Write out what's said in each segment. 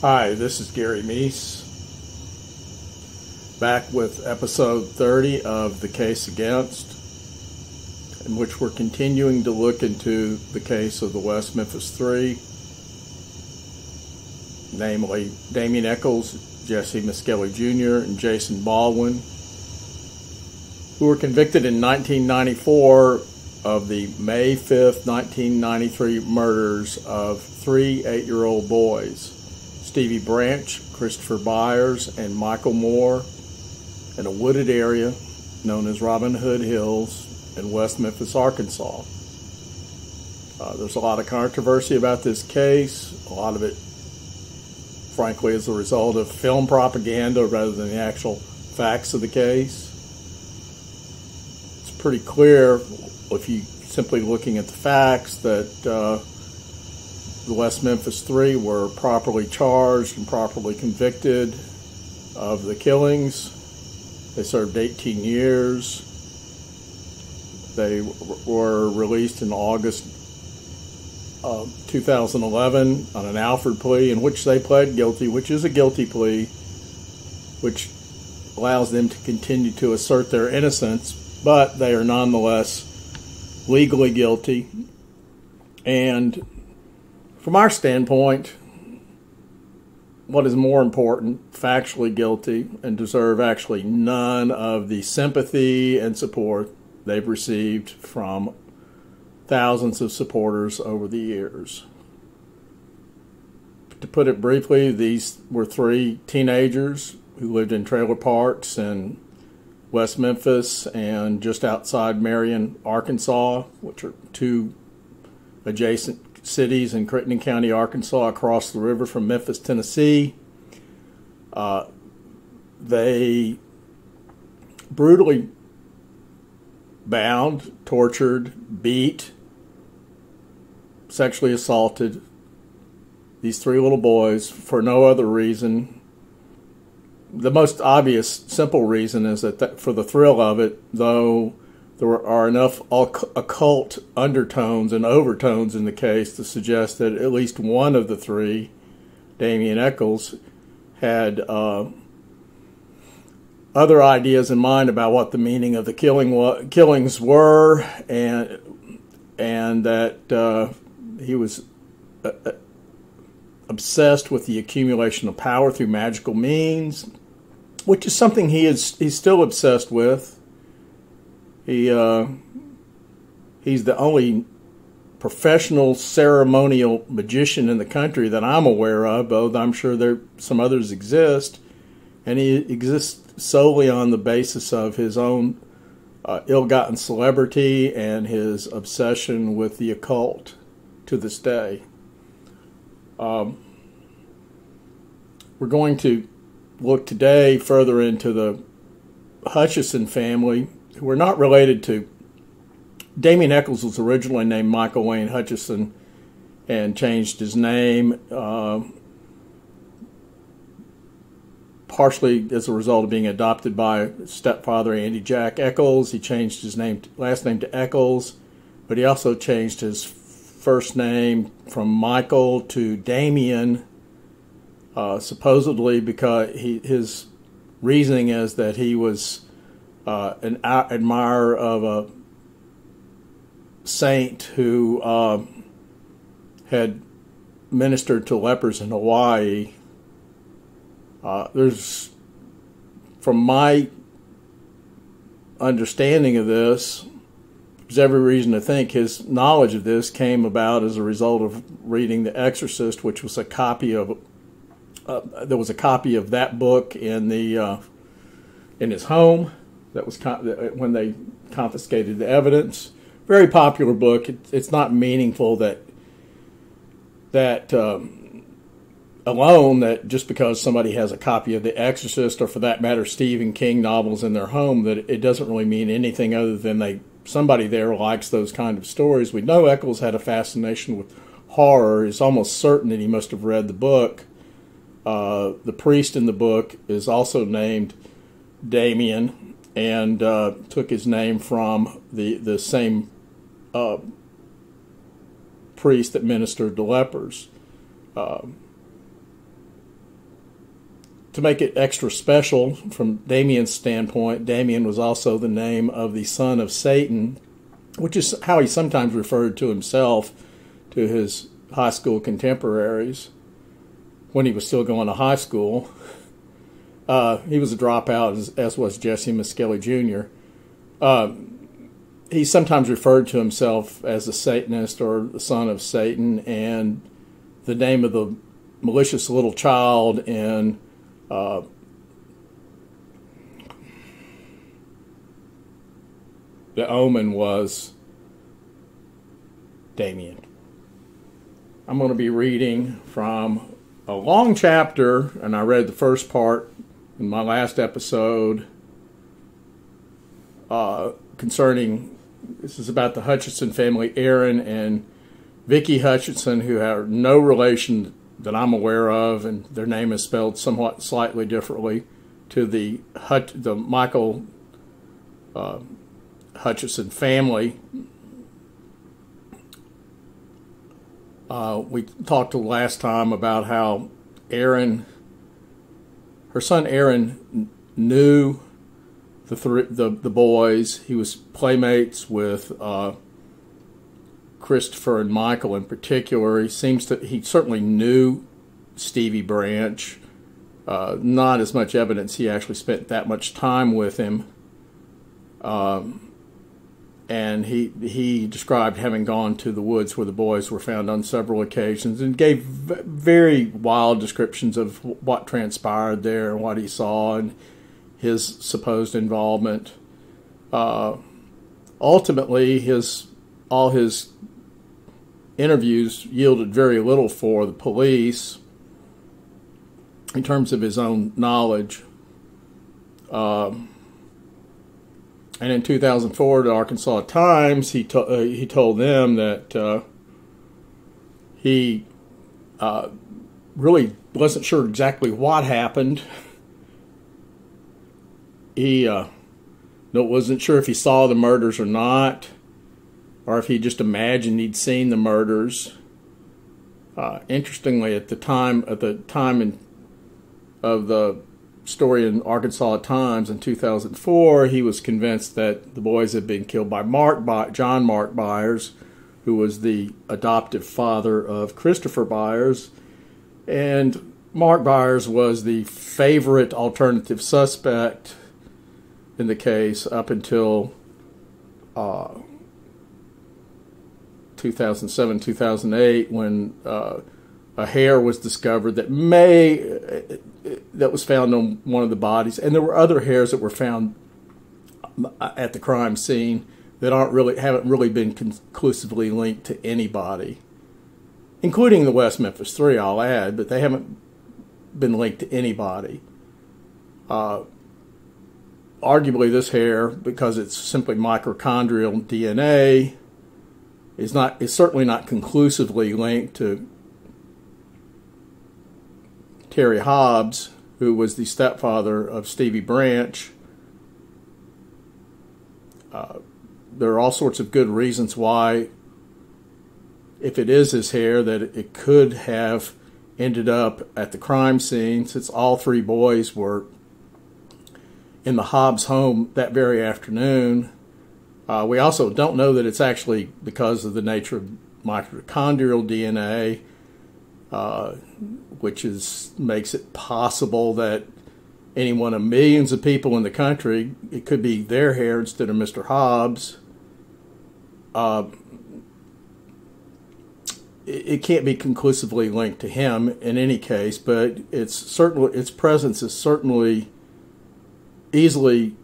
Hi, this is Gary Meese, back with episode 30 of The Case Against, in which we're continuing to look into the case of the West Memphis Three, namely Damien Echols, Jessie Misskelley Jr., and Jason Baldwin, who were convicted in 1994 of the May 5th, 1993 murders of three 8-year-old boys, Stevie Branch, Christopher Byers, and Michael Moore, in a wooded area known as Robin Hood Hills in West Memphis, Arkansas. There's a lot of controversy about this case. A lot of it, frankly, is a result of film propaganda rather than the actual facts of the case. It's pretty clear, if you simply looking at the facts, that the West Memphis Three were properly charged and properly convicted of the killings. They served 18 years. They were released in August of 2011 on an Alford plea in which they pled guilty, which is a guilty plea, which allows them to continue to assert their innocence, but they are nonetheless legally guilty. And from our standpoint, what is more important, factually guilty and deserve actually none of the sympathy and support they've received from thousands of supporters over the years. To put it briefly, these were three teenagers who lived in trailer parks in West Memphis and just outside Marion, Arkansas, which are two adjacent cities in Crittenden County, Arkansas, across the river from Memphis, Tennessee. They brutally bound, tortured, beat, sexually assaulted these three little boys for no other reason. The most obvious, simple reason is that for the thrill of it, though there are enough occult undertones and overtones in the case to suggest that at least one of the three, Damien Echols, had other ideas in mind about what the meaning of the killings were, and that he was obsessed with the accumulation of power through magical means, which is something he's still obsessed with. He's the only professional ceremonial magician in the country that I'm aware of, though I'm sure some others exist, and he exists solely on the basis of his own ill-gotten celebrity and his obsession with the occult to this day. We're going to look today further into the Hutcheson family, who are not related to. Damien Echols was originally named Michael Wayne Hutcheson and changed his name partially as a result of being adopted by stepfather Andy Jack Echols. He changed his last name to Echols, but he also changed his first name from Michael to Damien, supposedly because his reasoning is that he was an admirer of a saint who had ministered to lepers in Hawaii. From my understanding of this, there's every reason to think his knowledge of this came about as a result of reading The Exorcist, which was a copy of there was a copy of that book in his home. That was when they confiscated the evidence. Very popular book. It's not meaningful that alone, that just because somebody has a copy of The Exorcist, or for that matter Stephen King novels in their home, that it doesn't really mean anything other than somebody there likes those kind of stories. We know Echols had a fascination with horror. It's almost certain that he must have read the book. The priest in the book is also named Damien, and took his name from the same priest that ministered to lepers. to make it extra special from Damien's standpoint, Damien was also the name of the son of Satan, which is how he sometimes referred to himself to his high school contemporaries when he was still going to high school. He was a dropout, as was Jessie Misskelley Jr. He sometimes referred to himself as a Satanist or the son of Satan, and the name of the malicious little child in The Omen was Damien. I'm going to be reading from a long chapter, and I read the first part in my last episode concerning, this is about the Hutcheson family, Aaron and Vicki Hutcheson, who have no relation that I'm aware of, and their name is spelled somewhat slightly differently, to the Michael Hutcheson family. We talked last time about how her son Aaron knew the boys. He was playmates with Christopher and Michael in particular. He certainly knew Stevie Branch. Not as much evidence he actually spent that much time with him. And he described having gone to the woods where the boys were found on several occasions, and gave very wild descriptions of what transpired there and what he saw and his supposed involvement. Ultimately, all his interviews yielded very little for the police in terms of his own knowledge. And in 2004, the Arkansas Times, he told them that he really wasn't sure exactly what happened. He wasn't sure if he saw the murders or not, or if he just imagined he'd seen the murders. Interestingly, at the time of the story in Arkansas Times in 2004, he was convinced that the boys had been killed by John Mark Byers, who was the adoptive father of Christopher Byers. And Mark Byers was the favorite alternative suspect in the case up until 2007, 2008, when a hair was discovered that was found on one of the bodies, and there were other hairs that were found at the crime scene that haven't really been conclusively linked to anybody, including the West Memphis Three, I'll add, but they haven't been linked to anybody. Arguably, this hair, because it's simply mitochondrial DNA, is certainly not conclusively linked to Terry Hobbs, who was the stepfather of Stevie Branch. There are all sorts of good reasons why, if it is his hair, that it could have ended up at the crime scene, since all three boys were in the Hobbs home that very afternoon. We also don't know that it's actually because of the nature of mitochondrial DNA, which makes it possible that any one of millions of people in the country, it could be their hair instead of Mr. Hobbs. It can't be conclusively linked to him in any case, but its presence is certainly easily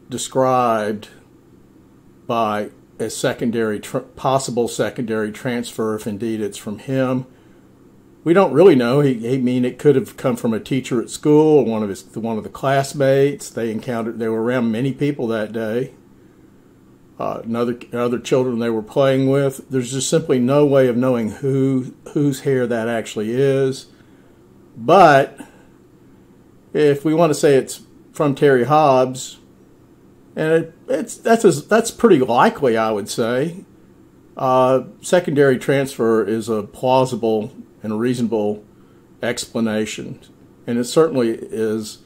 described by a possible secondary transfer, if indeed it's from him. We don't really know. It could have come from a teacher at school, or one of the classmates. They were around many people that day. Other children they were playing with. There's just simply no way of knowing whose hair that actually is. But if we want to say it's from Terry Hobbs, and that's pretty likely, I would say. Secondary transfer is a plausible and a reasonable explanation. And it certainly is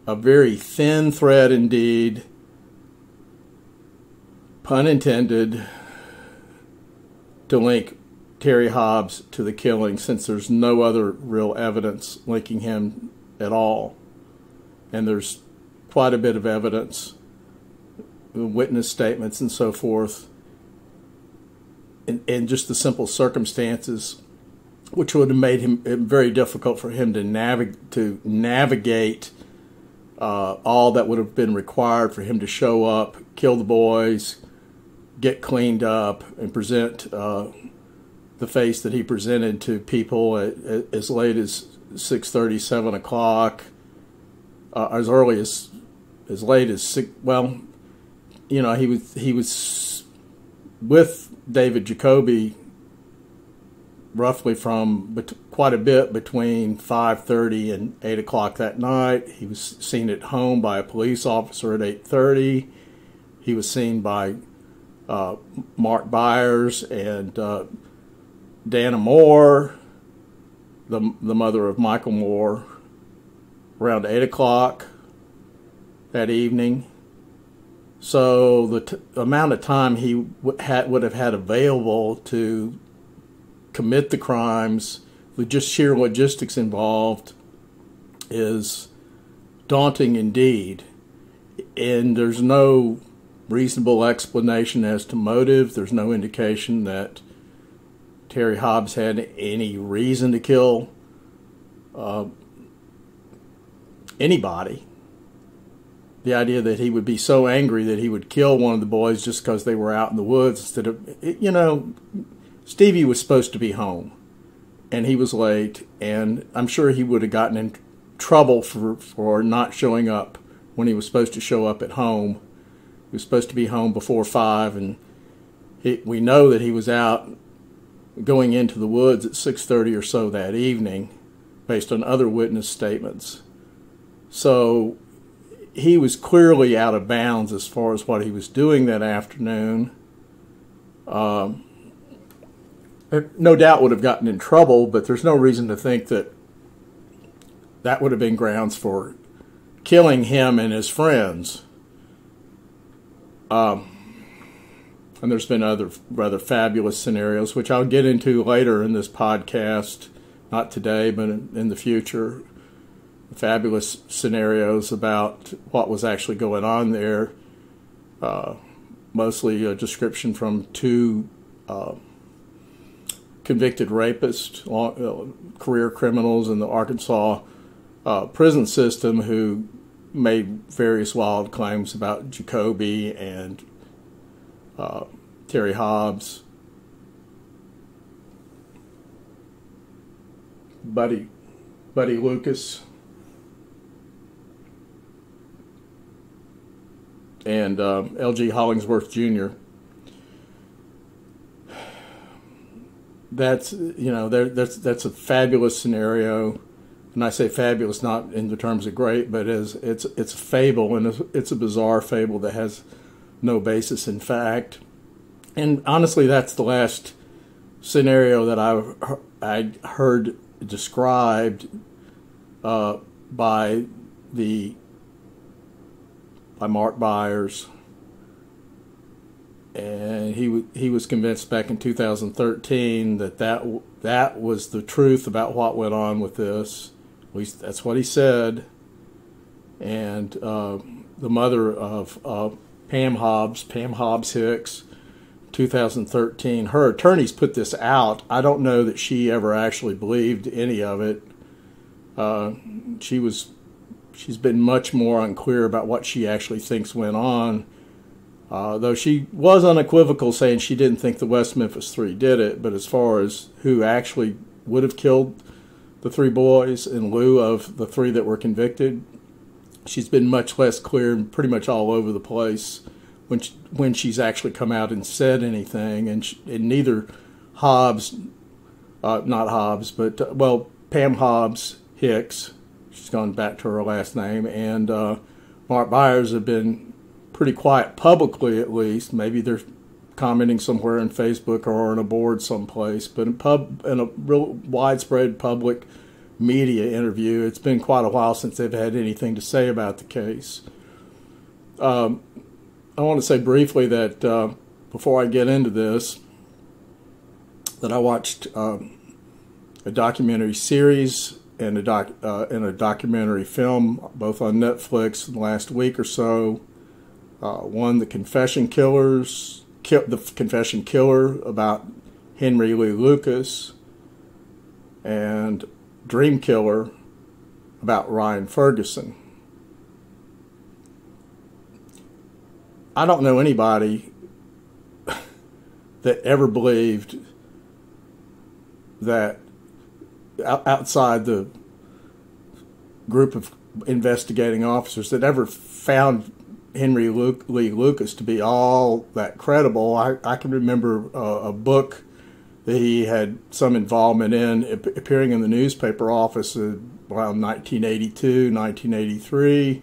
a very thin thread indeed, pun intended, to link Terry Hobbs to the killing, since there's no other real evidence linking him at all. And there's quite a bit of evidence, witness statements and so forth, and just the simple circumstances, which would have made him very difficult for him to navigate all that would have been required for him to show up, kill the boys, get cleaned up, and present the face that he presented to people as late as 6:30, 7 o'clock, as early as late as 6. Well, you know, he was with David Jacoby roughly from quite a bit between 5:30 and 8 o'clock that night. He was seen at home by a police officer at 8:30. He was seen by Mark Byers and Dana Moore, the mother of Michael Moore, around 8 o'clock that evening. So the amount of time he would have had available to commit the crimes, the just sheer logistics involved, is daunting indeed. And there's no reasonable explanation as to motive. There's no indication that Terry Hobbs had any reason to kill anybody. The idea that he would be so angry that he would kill one of the boys just because they were out in the woods instead of, you know, Stevie was supposed to be home and he was late, and I'm sure he would have gotten in trouble for not showing up when he was supposed to show up at home. He was supposed to be home before 5, and we know that he was out going into the woods at 6:30 or so that evening based on other witness statements. So he was clearly out of bounds as far as what he was doing that afternoon. No doubt would have gotten in trouble, but there's no reason to think that that would have been grounds for killing him and his friends. And there's been other rather fabulous scenarios, which I'll get into later in this podcast, not today, but in the future. Fabulous scenarios about what was actually going on there. Mostly a description from 2 convicted rapists, career criminals in the Arkansas prison system, who made various wild claims about Jacoby and Terry Hobbs. Buddy Lucas and L.G. Hollingsworth Jr. That's that's a fabulous scenario, and I say fabulous not in the terms of great, but it's a fable, and it's a bizarre fable that has no basis in fact. And honestly, that's the last scenario that I heard described by Mark Byers, and he was convinced back in 2013 that was the truth about what went on with this. At least that's what he said. And the mother of Pam Hobbs Hicks, 2013, her attorneys put this out. I don't know that she ever actually believed any of it. She's been much more unclear about what she actually thinks went on, though she was unequivocal saying she didn't think the West Memphis Three did it. But as far as who actually would have killed the 3 boys in lieu of the 3 that were convicted, she's been much less clear and pretty much all over the place when she's actually come out and said anything. And neither Hobbs, not Hobbs, but Pam Hobbs Hicks, she's gone back to her last name, and Mark Byers have been pretty quiet publicly, at least. Maybe they're commenting somewhere on Facebook or on a board someplace, but in a real widespread public media interview. It's been quite a while since they've had anything to say about the case. I want to say briefly that before I get into this, that I watched a documentary series and a documentary film, both on Netflix in the last week or so. One, The Confession Killer, about Henry Lee Lucas, and Dream Killer about Ryan Ferguson. I don't know anybody that ever believed that outside the group of investigating officers that ever found Henry Lee Lucas to be all that credible. I can remember a book that he had some involvement in appearing in the newspaper office around 1982, 1983,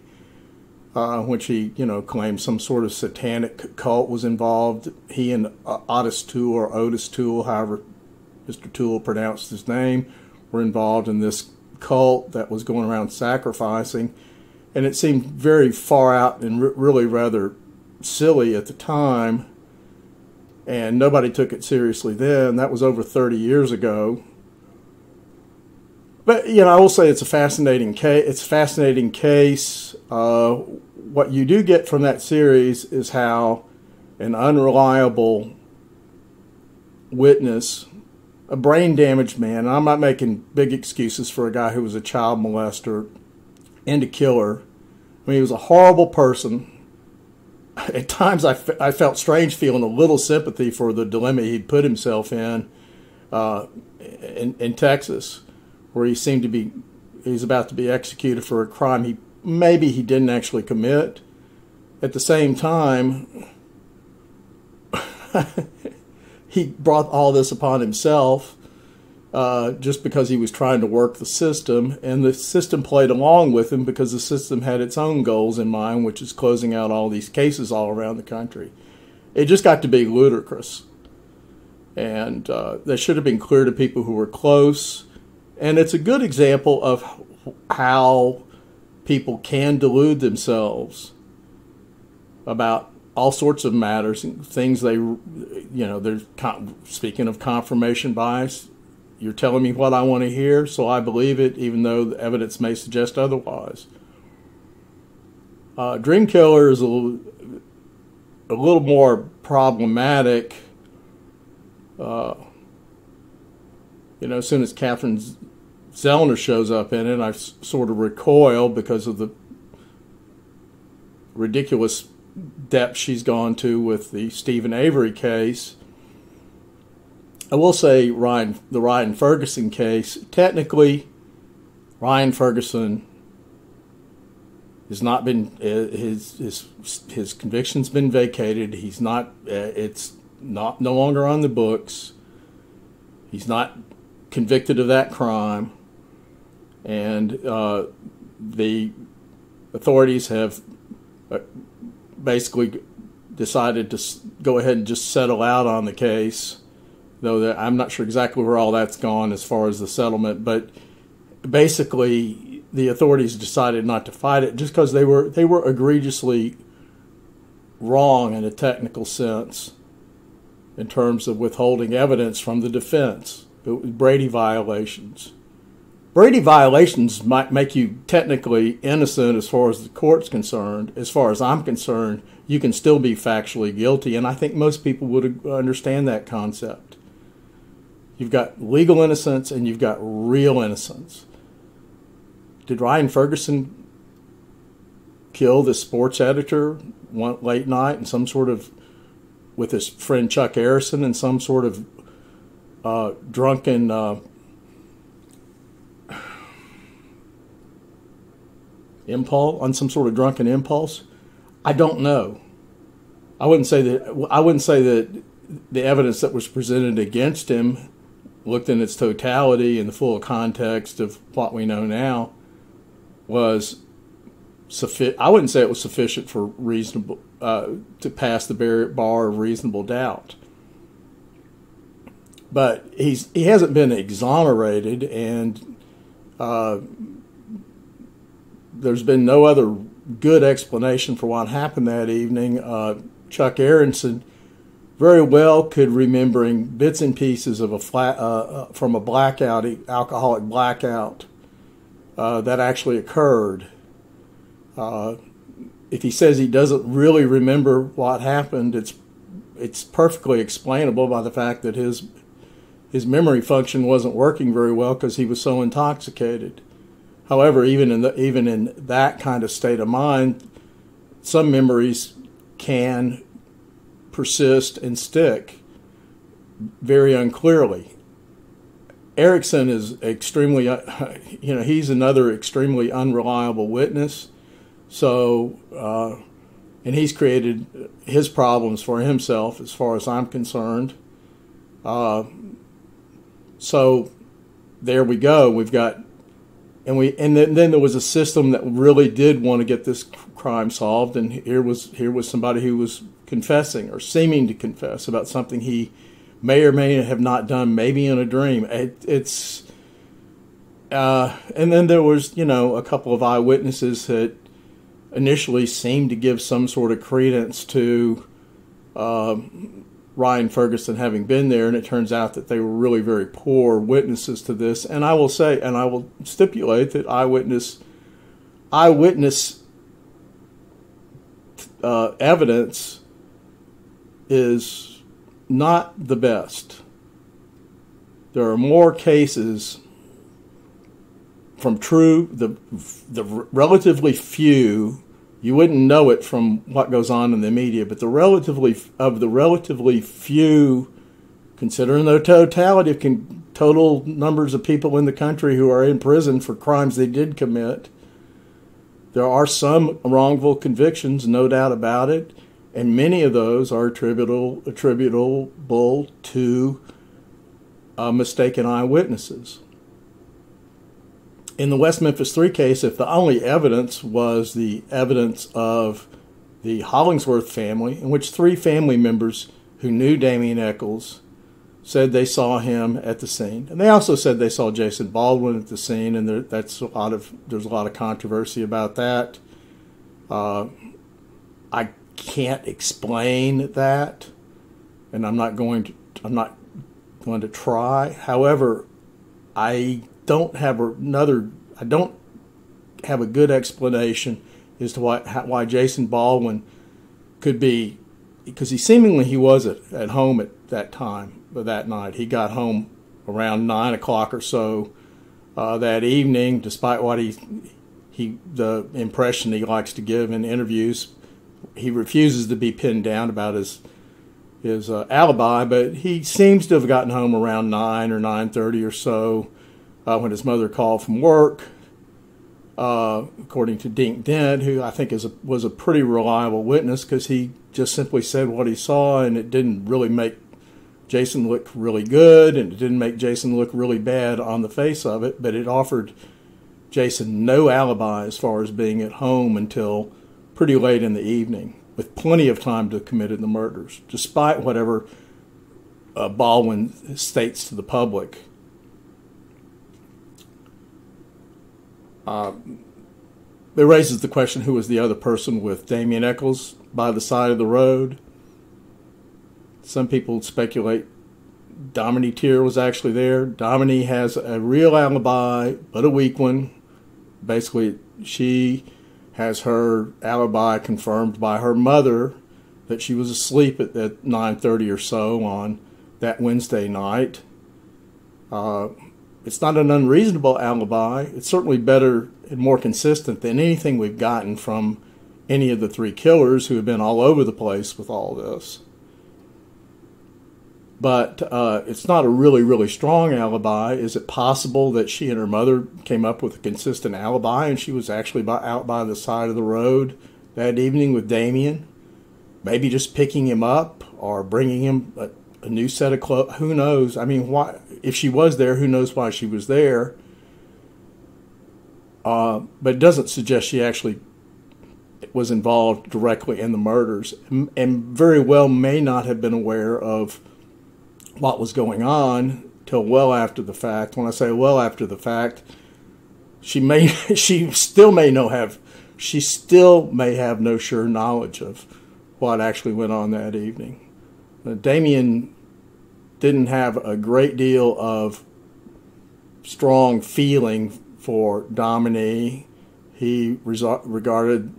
which he, claimed some sort of satanic cult was involved. He and Otis Toole, however Mr. Toole pronounced his name, were involved in this cult that was going around sacrificing. And it seemed very far out and really rather silly at the time. And nobody took it seriously then. That was over 30 years ago. But, I will say it's a fascinating case. It's a fascinating case. What you do get from that series is how an unreliable witness, a brain-damaged man, and I'm not making big excuses for a guy who was a child molester and a killer. I mean, he was a horrible person. At times I felt strange feeling a little sympathy for the dilemma he'd put himself in Texas, where he's about to be executed for a crime he didn't actually commit. At the same time, he brought all this upon himself just because he was trying to work the system, and the system played along with him because the system had its own goals in mind, which is closing out all these cases all around the country. It just got to be ludicrous, and that should have been clear to people who were close. And it's a good example of how people can delude themselves about all sorts of matters, things they're speaking of confirmation bias. You're telling me what I want to hear, so I believe it, even though the evidence may suggest otherwise. Dream Killer is a little more problematic. As soon as Catherine Zellner shows up in it, I sort of recoil because of the ridiculous depth she's gone to with the Stephen Avery case. I will say the Ryan Ferguson case, technically, Ryan Ferguson has not been, his conviction's been vacated. He's not, it's not no longer on the books. He's not convicted of that crime. And the authorities have basically decided to go ahead and just settle out on the case, though I'm not sure exactly where all that's gone as far as the settlement. But basically, the authorities decided not to fight it just because they were egregiously wrong in a technical sense in terms of withholding evidence from the defense. It was Brady violations. Brady violations might make you technically innocent as far as the court's concerned. As far as I'm concerned, you can still be factually guilty, and I think most people would understand that concept. You've got legal innocence and you've got real innocence. Did Ryan Ferguson kill the sports editor one late night in some sort of, with his friend Chuck Harrison, in some sort of drunken impulse? I don't know. I wouldn't say that the evidence that was presented against him, looked in its totality and the full context of what we know now, was sufficient. I wouldn't say it was sufficient for reasonable to pass the bar of reasonable doubt. But he hasn't been exonerated, and There's been no other good explanation for what happened that evening. Chuck Aronson very well could remembering bits and pieces of from a blackout, alcoholic blackout that actually occurred. If he says he doesn't really remember what happened, it's perfectly explainable by the fact that his memory function wasn't working very well because he was so intoxicated. However, even in that kind of state of mind, some memories can persist and stick very unclearly. Erickson is extremely, he's another extremely unreliable witness. So, and he's created his problems for himself, as far as I'm concerned. So, there we go. We've got, and then there was a system that really did want to get this crime solved, and here was somebody who was confessing or seeming to confess about something he may or may have not done, maybe in a dream. And then there was, a couple of eyewitnesses that initially seemed to give some sort of credence to Ryan Ferguson having been there, and it turns out that they were really very poor witnesses to this. And I will say, and I will stipulate that eyewitness evidence is not the best. There are more cases from the relatively few. You wouldn't know it from what goes on in the media, but the relatively few, considering the totality of total numbers of people in the country who are in prison for crimes they did commit, there are some wrongful convictions, no doubt about it, and many of those are attributable to mistaken eyewitnesses. In the West Memphis 3 case, if the only evidence was the evidence of the Hollingsworth family, in which 3 family members who knew Damien Echols said they saw him at the scene, and they also said they saw Jason Baldwin at the scene, and there's a lot of controversy about that. I can't explain that, and I'm not going to try. However, I don't have a good explanation as to why Jason Baldwin could be, because he was at home at that time, but that night he got home around 9 o'clock or so that evening, despite what the impression he likes to give in interviews. He refuses to be pinned down about his alibi, but he seems to have gotten home around 9 or 9:30 or so when his mother called from work, according to Dink Dent, who I think was a pretty reliable witness, because he just simply said what he saw, and it didn't really make Jason look really good, and it didn't make Jason look really bad on the face of it, but it offered Jason no alibi as far as being at home until pretty late in the evening, with plenty of time to have committed the murders, despite whatever Baldwin states to the public. It raises the question, who was the other person with Damien Echols by the side of the road? Some people speculate Dominique Tier was actually there. Dominique has a real alibi, but a weak one. Basically, she has her alibi confirmed by her mother that she was asleep at 9:30 or so on that Wednesday night. It's not an unreasonable alibi. It's certainly better and more consistent than anything we've gotten from any of the 3 killers who have been all over the place with all this. But it's not a really, really strong alibi. Is it possible that she and her mother came up with a consistent alibi and she was actually out by the side of the road that evening with Damien? Maybe just picking him up or bringing him a new set of clothes. Who knows? I mean, why? If she was there, who knows why she was there? But it doesn't suggest she actually was involved directly in the murders, and very well may not have been aware of what was going on till well after the fact. When I say well after the fact, she still may have no sure knowledge of what actually went on that evening. Damien didn't have a great deal of strong feeling for Dominique. He regarded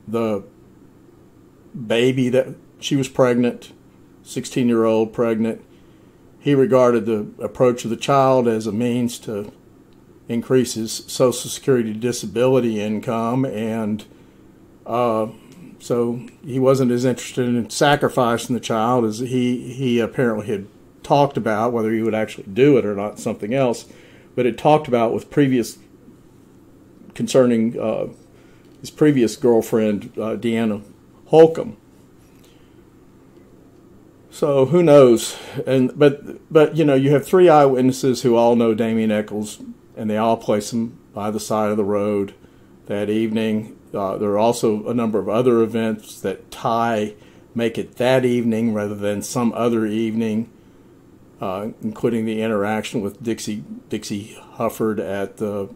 the baby that she was pregnant, 16-year-old pregnant. He regarded the approach of the child as a means to increase his Social Security disability income, and so he wasn't as interested in sacrificing the child as he apparently had talked about. Whether he would actually do it or not, something else, but had talked about with concerning his previous girlfriend, Deanna Holcomb. So who knows? But you have three eyewitnesses who all know Damien Echols, and they all place him by the side of the road that evening. There are also a number of other events that make it that evening rather than some other evening, including the interaction with Dixie Hufford at the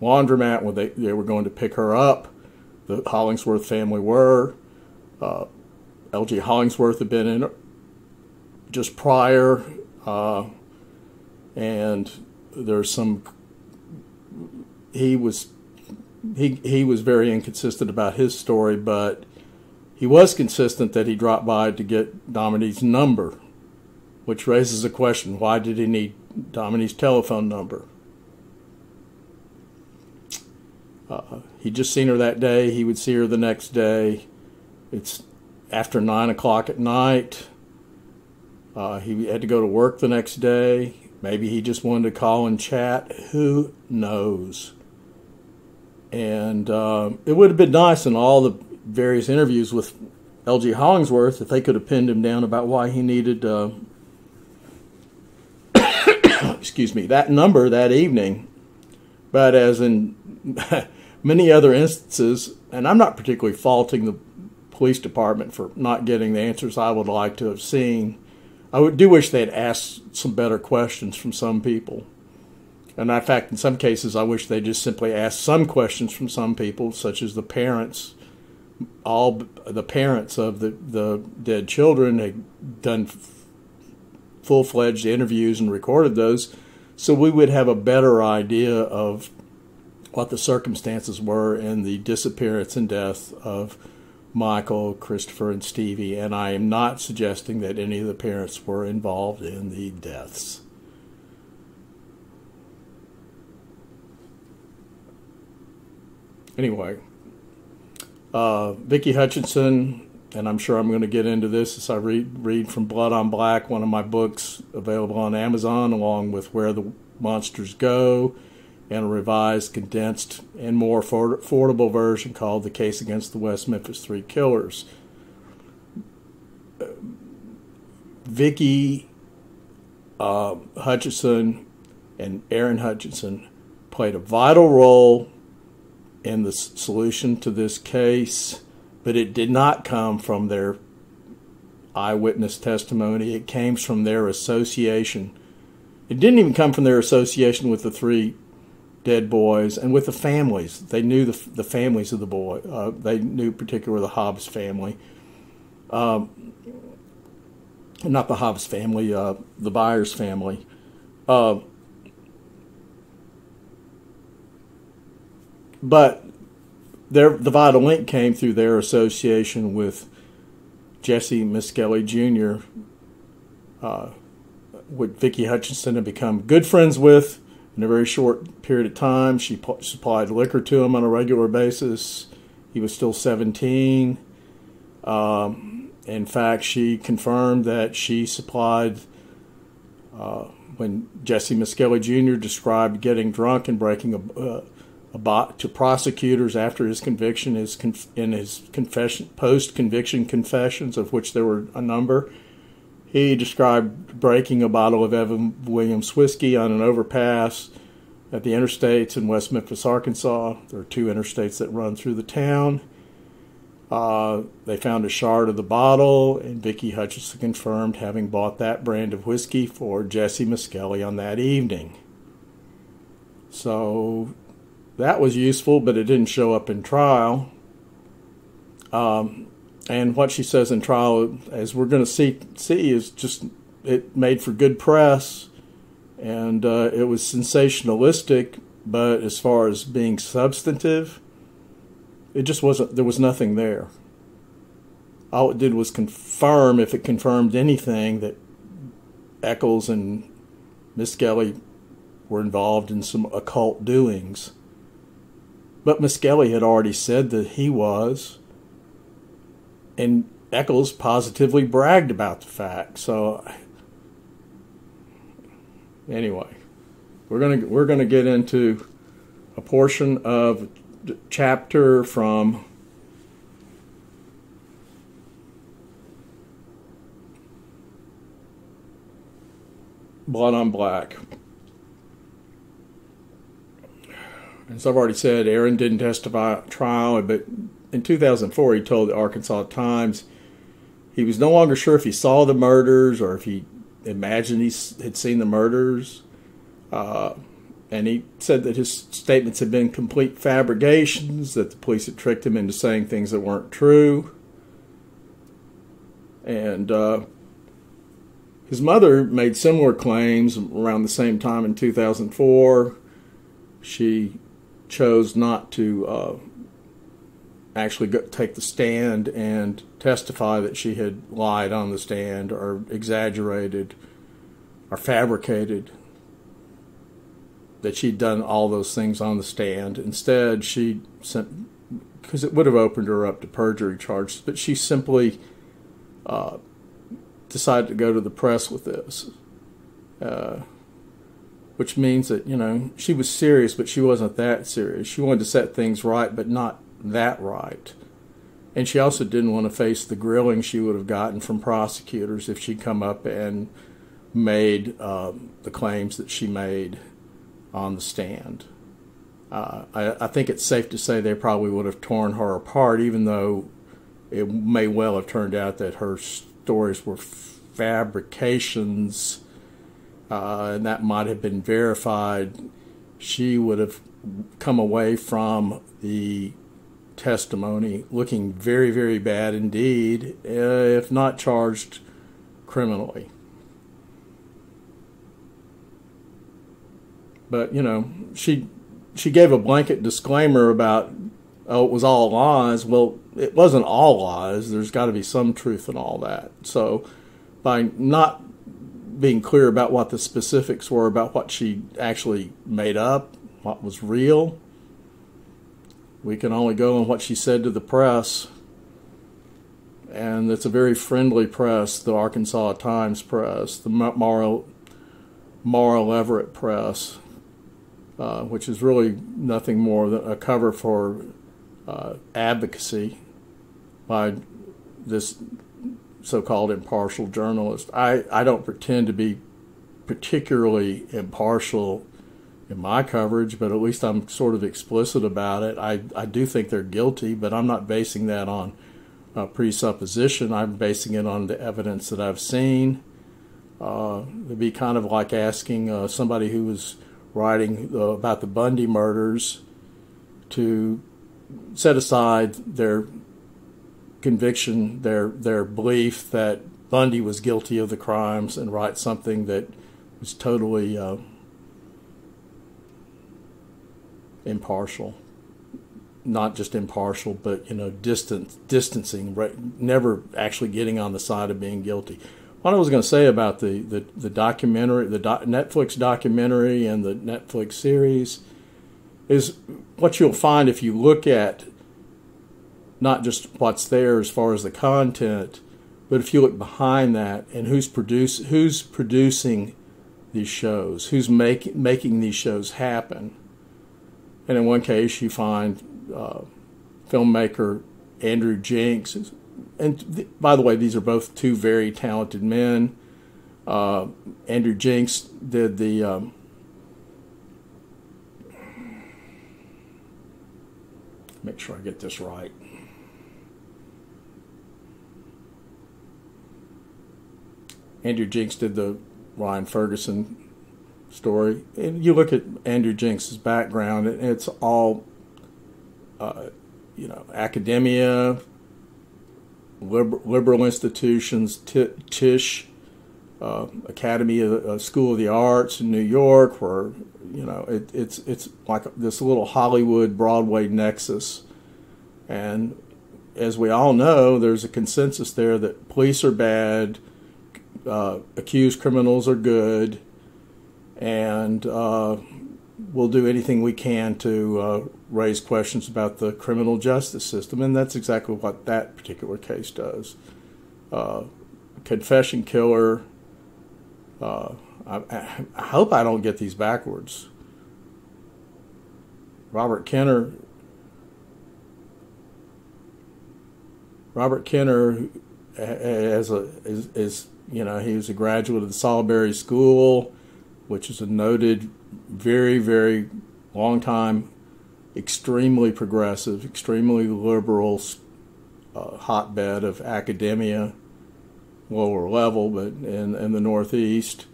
laundromat when they were going to pick her up. The Hollingsworth family were. L.G. Hollingsworth had been in just prior, and there's some. He was very inconsistent about his story, but he was consistent that he dropped by to get Dominique's number, which raises a question: why did he need Dominique's telephone number? He'd just seen her that day. He would see her the next day. It's after 9 o'clock at night. He had to go to work the next day. Maybe he just wanted to call and chat. Who knows? And it would have been nice in all the various interviews with L.G. Hollingsworth if they could have pinned him down about why he needed that number that evening. But as in many other instances, and I'm not particularly faulting the police department for not getting the answers I would like to have seen, I do wish they had asked some better questions from some people. And in fact, in some cases, I wish they just simply asked some questions from some people, such as the parents. All the parents of the dead children had done full-fledged interviews and recorded those, so we would have a better idea of what the circumstances were in the disappearance and death of Michael, Christopher, and Stevie. And I am not suggesting that any of the parents were involved in the deaths. Anyway, Vicki Hutcheson, and I'm sure I'm going to get into this as I read from Blood on Black, one of my books available on Amazon, along with Where the Monsters Go, and a revised, condensed, and more affordable version called The Case Against the West Memphis Three Killers. Vicki Hutcheson and Aaron Hutcheson played a vital role in the solution to this case, but it did not come from their eyewitness testimony. It came from their association. It didn't even come from their association with the three dead boys and with the families. They knew the families of the boy. They knew particularly the Hobbs family. Not the Hobbs family, the Byers family. But the vital link came through their association with Jessie Misskelley Jr., what Vicki Hutcheson had become good friends with in a very short period of time. She supplied liquor to him on a regular basis. He was still 17. In fact, she confirmed that she supplied, when Jessie Misskelley Jr. described getting drunk and breaking a bot to prosecutors after his conviction, in his post-conviction confessions, of which there were a number. He described breaking a bottle of Evan Williams whiskey on an overpass at the interstates in West Memphis, Arkansas. There are two interstates that run through the town. They found a shard of the bottle, and Vicki Hutcheson confirmed having bought that brand of whiskey for Jessie Misskelley on that evening. So that was useful, but it didn't show up in trial. And what she says in trial, as we're going to see is just, it made for good press, and it was sensationalistic, but as far as being substantive, it just wasn't, there was nothing there. All it did was confirm, if it confirmed anything, that Echols and Misskelley were involved in some occult doings. But Misskelley had already said that he was, and Echols positively bragged about the fact. So anyway, we're gonna get into a portion of the chapter from Blood on Black. As I've already said, Aaron didn't testify at trial, but in 2004 he told the Arkansas Times he was no longer sure if he saw the murders or if he imagined he had seen the murders. And he said that his statements had been complete fabrications, that the police had tricked him into saying things that weren't true. And his mother made similar claims around the same time in 2004. She chose not to actually take the stand and testify that she had lied on the stand or exaggerated or fabricated that she'd done all those things on the stand. Instead, she sent, because it would have opened her up to perjury charges, but she simply decided to go to the press with this. Which means that, you know, she was serious, but she wasn't that serious. She wanted to set things right, but not that right. And she also didn't want to face the grilling she would have gotten from prosecutors if she'd come up and made the claims that she made on the stand. I think it's safe to say they probably would have torn her apart, even though it may well have turned out that her stories were fabrications, and that might have been verified. She would have come away from the testimony looking very, very bad indeed, if not charged criminally. But, you know, she gave a blanket disclaimer about, oh, it was all lies. Well, it wasn't all lies. There's got to be some truth in all that. So by not being clear about what the specifics were about what she actually made up, what was real, we can only go on what she said to the press. And it's a very friendly press, the Arkansas Times press, the Mara Leverett press, which is really nothing more than a cover for advocacy by this so-called impartial journalist. I don't pretend to be particularly impartial in my coverage, but at least I'm sort of explicit about it. I do think they're guilty, but I'm not basing that on presupposition. I'm basing it on the evidence that I've seen. It'd be kind of like asking somebody who was writing about the Bundy murders to set aside their conviction, their belief that Bundy was guilty of the crimes, and write something that was totally impartial. Not just impartial, but, you know, distancing, never actually getting on the side of being guilty. What I was going to say about the documentary, Netflix documentary and the Netflix series, is what you'll find if you look at not just what's there as far as the content, but if you look behind that and who's producing these shows, who's making these shows happen. And in one case, you find filmmaker Andrew Jenks. And by the way, these are both two very talented men. Andrew Jenks did the make sure I get this right. Andrew Jenks did the Ryan Ferguson story. And you look at Andrew Jenks's background, and it's all, academia, liberal institutions, Tisch, Academy of School of the Arts in New York, where it's like this little Hollywood Broadway nexus. And as we all know, there's a consensus there that police are bad, accused criminals are good, and we'll do anything we can to raise questions about the criminal justice system. And that's exactly what that particular case does. Confession killer. I hope I don't get these backwards. Robert Kenner, he was a graduate of the Salisbury School, which is a noted, very, very long time, extremely progressive, extremely liberal hotbed of academia, lower level, but in the Northeast.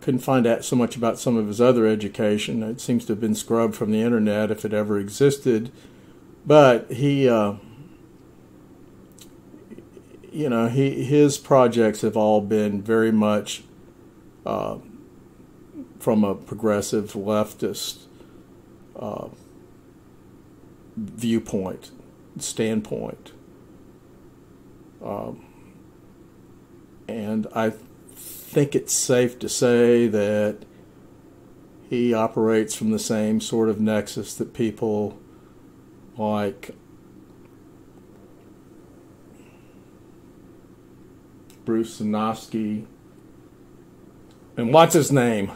Couldn't find out so much about some of his other education. It seems to have been scrubbed from the internet if it ever existed. But his projects have all been very much from a progressive leftist viewpoint, standpoint. And I think it's safe to say that he operates from the same sort of nexus that people like Bruce Sinofsky and what's his name?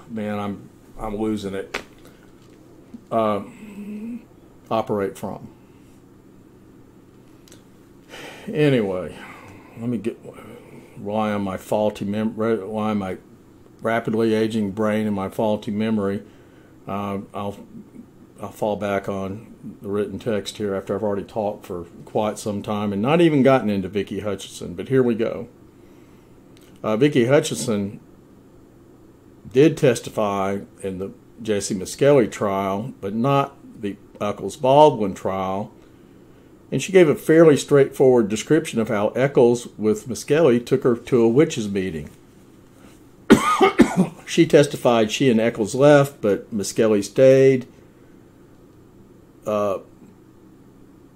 Man, I'm losing it. Operate from. Anyway, let me rely on my my rapidly aging brain and my faulty memory. I'll fall back on the written text here after I've already talked for quite some time and not even gotten into Vicki Hutcheson. But here we go. Vicki Hutcheson did testify in the Jessie Misskelley trial, but not the Echols Baldwin trial. And she gave a fairly straightforward description of how Echols with Misskelley took her to a witches' meeting. She testified she and Echols left, but Misskelley stayed.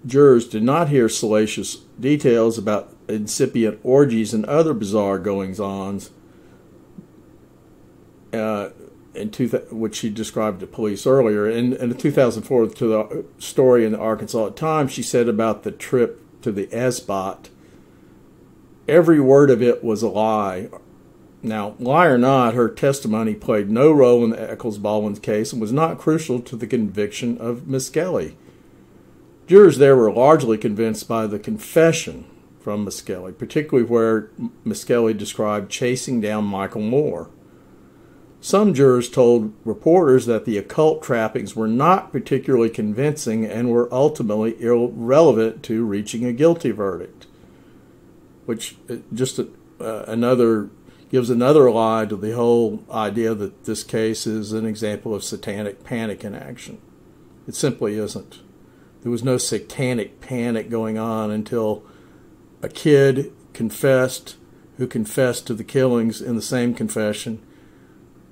Jurors did not hear salacious details about incipient orgies and other bizarre goings-ons, which she described to police earlier. In 2004, to the story in the Arkansas Times, she said about the trip to the esbat, every word of it was a lie. Now, lie or not, her testimony played no role in the Echols-Baldwin case and was not crucial to the conviction of Misskelley. Jurors there were largely convinced by the confession from Misskelley, particularly where Misskelley described chasing down Michael Moore. Some jurors told reporters that the occult trappings were not particularly convincing and were ultimately irrelevant to reaching a guilty verdict, which just gives another lie to the whole idea that this case is an example of satanic panic in action. It simply isn't. There was no satanic panic going on until a kid who confessed to the killings in the same confession,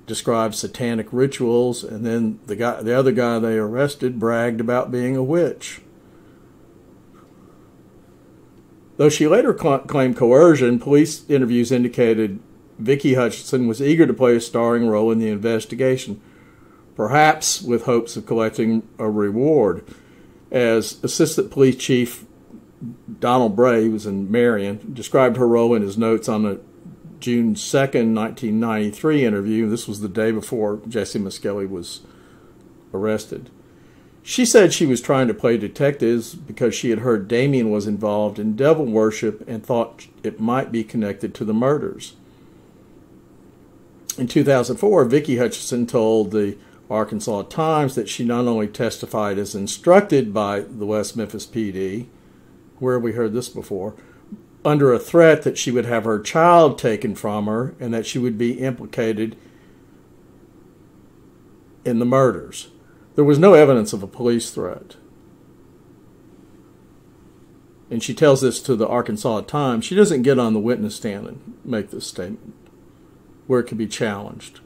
described satanic rituals, and then the other guy they arrested bragged about being a witch. Though she later claimed coercion, police interviews indicated Vicki Hutcheson was eager to play a starring role in the investigation, perhaps with hopes of collecting a reward. As Assistant Police Chief Donald Bray, who was in Marion, described her role in his notes on the June 2nd, 1993 interview. This was the day before Jessie Misskelley was arrested. She said she was trying to play detectives because she had heard Damien was involved in devil worship and thought it might be connected to the murders. In 2004, Vicki Hutcheson told the Arkansas Times that she not only testified as instructed by the West Memphis PD, where we heard this before, under a threat that she would have her child taken from her and that she would be implicated in the murders. There was no evidence of a police threat. And she tells this to the Arkansas Times. She doesn't get on the witness stand and make this statement where it could be challenged.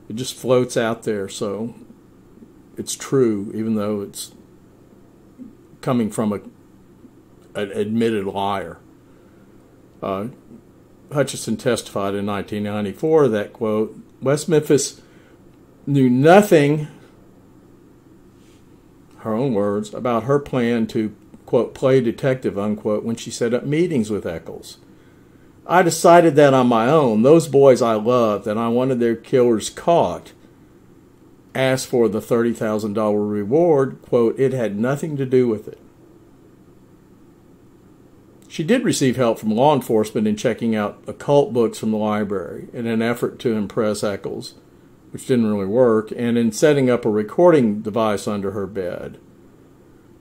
It just floats out there, so it's true, even though it's coming from an admitted liar. Hutcheson testified in 1994 that, quote, West Memphis knew nothing, her own words, about her plan to, quote, play detective, unquote, when she set up meetings with Echols. I decided that on my own. Those boys I loved, and I wanted their killers caught. Asked for the $30,000 reward, quote, it had nothing to do with it. She did receive help from law enforcement in checking out occult books from the library in an effort to impress Echols, which didn't really work, and in setting up a recording device under her bed.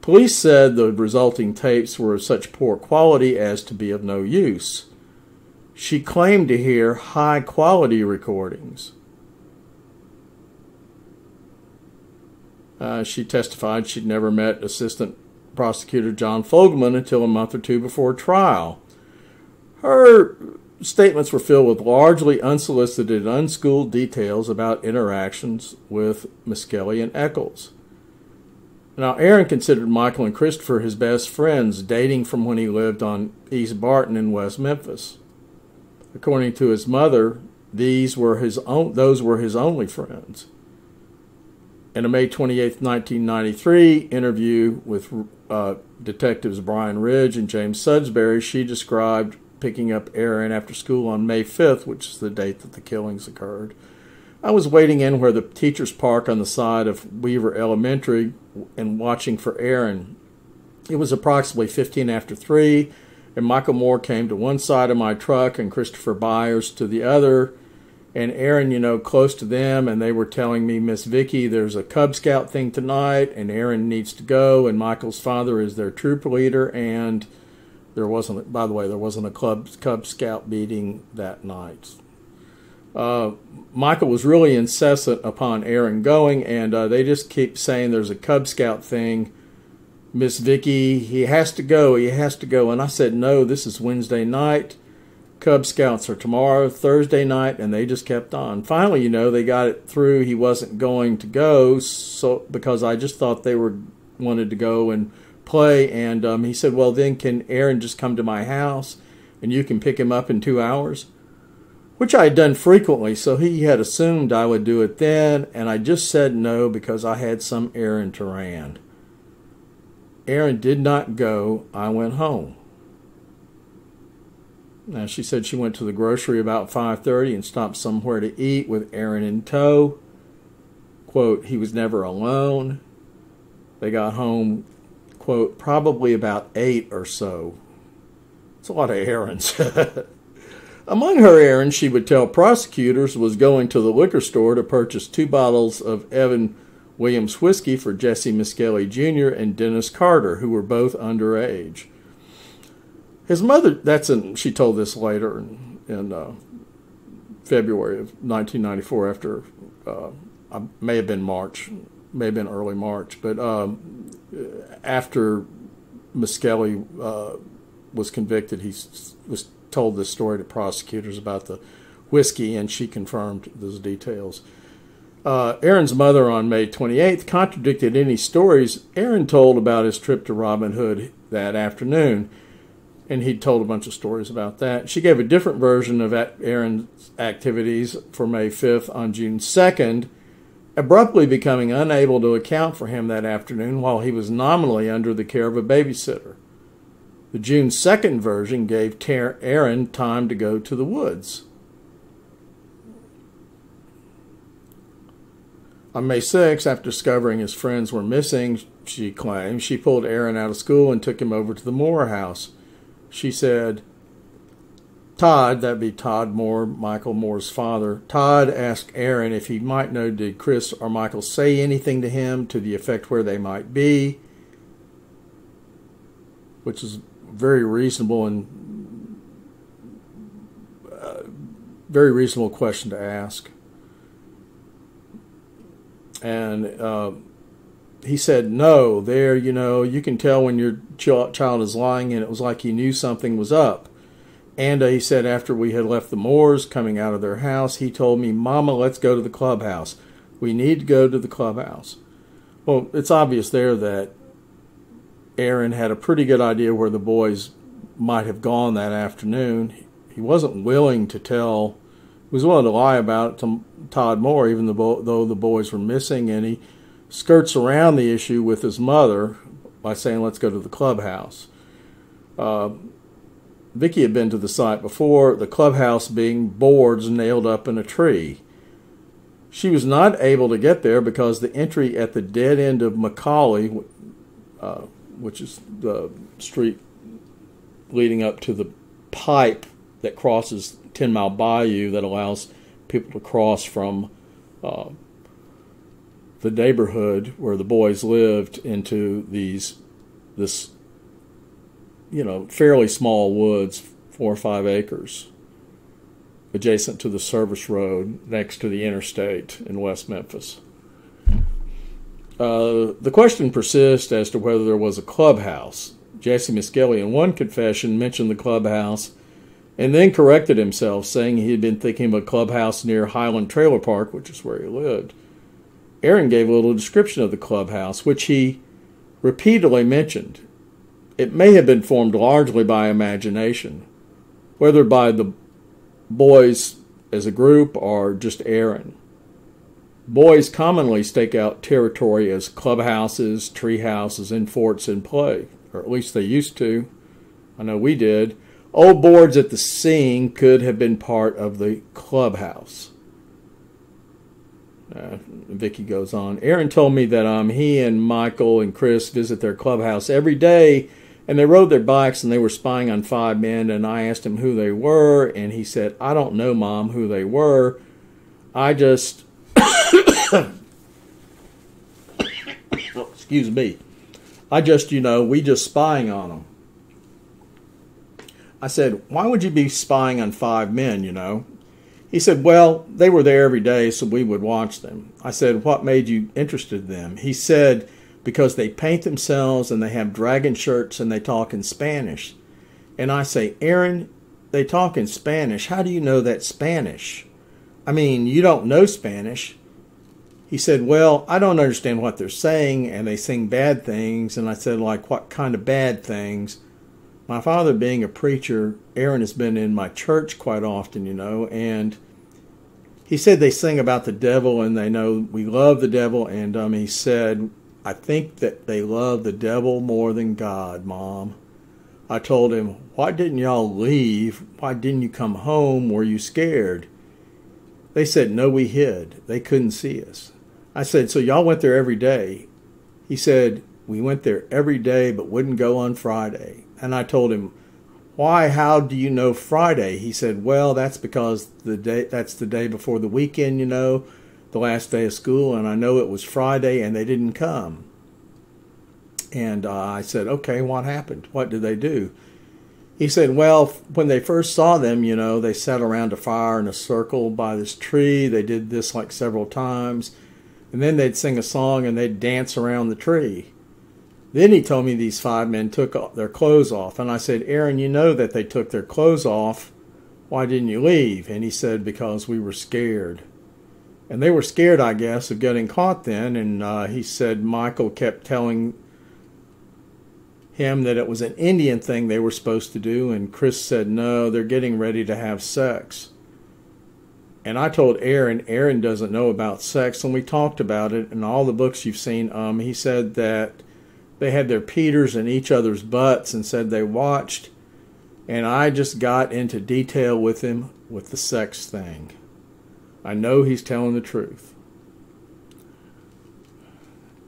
Police said the resulting tapes were of such poor quality as to be of no use. She claimed to hear high-quality recordings. She testified she'd never met Assistant Prosecutor John Fogelman until a month or two before trial. Her statements were filled with largely unsolicited, unschooled details about interactions with Misskelley and Echols. Now, Aaron considered Michael and Christopher his best friends, dating from when he lived on East Barton in West Memphis. According to his mother, those were his only friends. In a May 28, 1993 interview with detectives Brian Ridge and James Sudsbury, she described picking up Aaron after school on May 5th, which is the date that the killings occurred. I was waiting in where the teachers park on the side of Weaver Elementary and watching for Aaron. It was approximately 15 after 3, and Michael Moore came to one side of my truck and Christopher Byers to the other, and Aaron, close to them, and they were telling me, Miss Vicki, there's a Cub Scout thing tonight, and Aaron needs to go, and Michael's father is their troop leader, and there wasn't a Cub Scout meeting that night. Michael was really insistent upon Aaron going, and they just keep saying there's a Cub Scout thing. Miss Vicki, he has to go. And I said, no, this is Wednesday night. Cub Scouts are tomorrow, Thursday night, and they just kept on. Finally, they got it through. He wasn't going to go, because I just thought they wanted to go and play. And he said, well, then can Aaron just come to my house and you can pick him up in 2 hours? Which I had done frequently, so he had assumed I would do it then, and I just said no because I had some errand to run. Aaron did not go. I went home. Now, she said she went to the grocery about 5:30 and stopped somewhere to eat with Aaron in tow. Quote, he was never alone. They got home, quote, probably about 8 or so. It's a lot of errands. Among her errands, she would tell prosecutors, was going to the liquor store to purchase 2 bottles of Evan Williams whiskey for Jessie Misskelley Jr. and Dennis Carter, who were both underage. His mother, she told this later in February of 1994, after, may have been early March, but after Misskelley was convicted, he was told this story to prosecutors about the whiskey, and she confirmed those details. Aaron's mother on May 28th contradicted any stories Aaron told about his trip to Robin Hood that afternoon, and he'd told a bunch of stories about that. She gave a different version of Aaron's activities for May 5th on June 2nd, abruptly becoming unable to account for him that afternoon while he was nominally under the care of a babysitter. The June 2nd version gave Aaron time to go to the woods. On May 6th, after discovering his friends were missing, she claimed, she pulled Aaron out of school and took him over to the Moore house. She said, Todd, that'd be Todd Moore, Michael Moore's father, Todd asked Aaron if he might know, did Chris or Michael say anything to him to the effect where they might be, which is very reasonable and very reasonable question to ask. And he said, no, there, you can tell when your child is lying, and it was like he knew something was up. And he said after we had left the Moores coming out of their house, he told me, Mama, let's go to the clubhouse. We need to go to the clubhouse. Well, it's obvious there that Aaron had a pretty good idea where the boys might have gone that afternoon. He wasn't willing to tell, he was willing to lie about it to Todd Moore, even though the boys were missing, and he skirts around the issue with his mother by saying, let's go to the clubhouse. Vicki had been to the site before, the clubhouse being boards nailed up in a tree. She was not able to get there because the entry at the dead end of Misskelley, which is the street leading up to the pipe that crosses 10 Mile Bayou that allows people to cross from the neighborhood where the boys lived into this fairly small woods, 4 or 5 acres, adjacent to the service road next to the interstate in West Memphis. The question persists as to whether there was a clubhouse. Jessie Misskelley, in one confession, mentioned the clubhouse and then corrected himself, saying he had been thinking of a clubhouse near Highland Trailer Park, which is where he lived. Aaron gave a little description of the clubhouse, which he repeatedly mentioned. It may have been formed largely by imagination, whether by the boys as a group or just Aaron. Boys commonly stake out territory as clubhouses, tree houses, and forts in play, or at least they used to. I know we did. Old boards at the scene could have been part of the clubhouse. Vicki goes on. Aaron told me that he and Michael and Chris visit their clubhouse every day, and they rode their bikes and they were spying on 5 men, and I asked him who they were, and he said, I don't know, Mom, who they were. I just... excuse me. We just spying on them. I said, why would you be spying on 5 men, He said, well, they were there every day, so we would watch them. I said, what made you interested in them? He said, because they paint themselves and they have dragon shirts and they talk in Spanish. And I say, Aaron, they talk in Spanish. How do you know that's Spanish? I mean, you don't know Spanish. He said, well, I don't understand what they're saying, and they sing bad things. And I said, like, what kind of bad things? My father being a preacher, Aaron has been in my church quite often, and he said they sing about the devil and they know we love the devil, and he said, I think that they love the devil more than God, Mom. I told him, why didn't y'all leave? Why didn't you come home? Were you scared? They said, no, we hid. They couldn't see us. I said, so y'all went there every day? He said, we went there every day but wouldn't go on Friday. And I told him, why, how do you know Friday? He said, well, that's because that's the day before the weekend, the last day of school, and I know it was Friday and they didn't come. And I said, okay, what happened? What did they do? He said, well, when they first saw them, they sat around a fire in a circle by this tree. They did this like several times. And then they'd sing a song and they'd dance around the tree. Then he told me these 5 men took their clothes off. And I said, Aaron, you know that they took their clothes off. Why didn't you leave? And he said, because we were scared. And they were scared, I guess, of getting caught then. And he said Michael kept telling him that it was an Indian thing they were supposed to do. And Chris said, no, they're getting ready to have sex. And I told Aaron doesn't know about sex. And we talked about it in all the books you've seen. He said that they had their Peters in each other's butts and said they watched. And I just got into detail with him with the sex thing. I know he's telling the truth.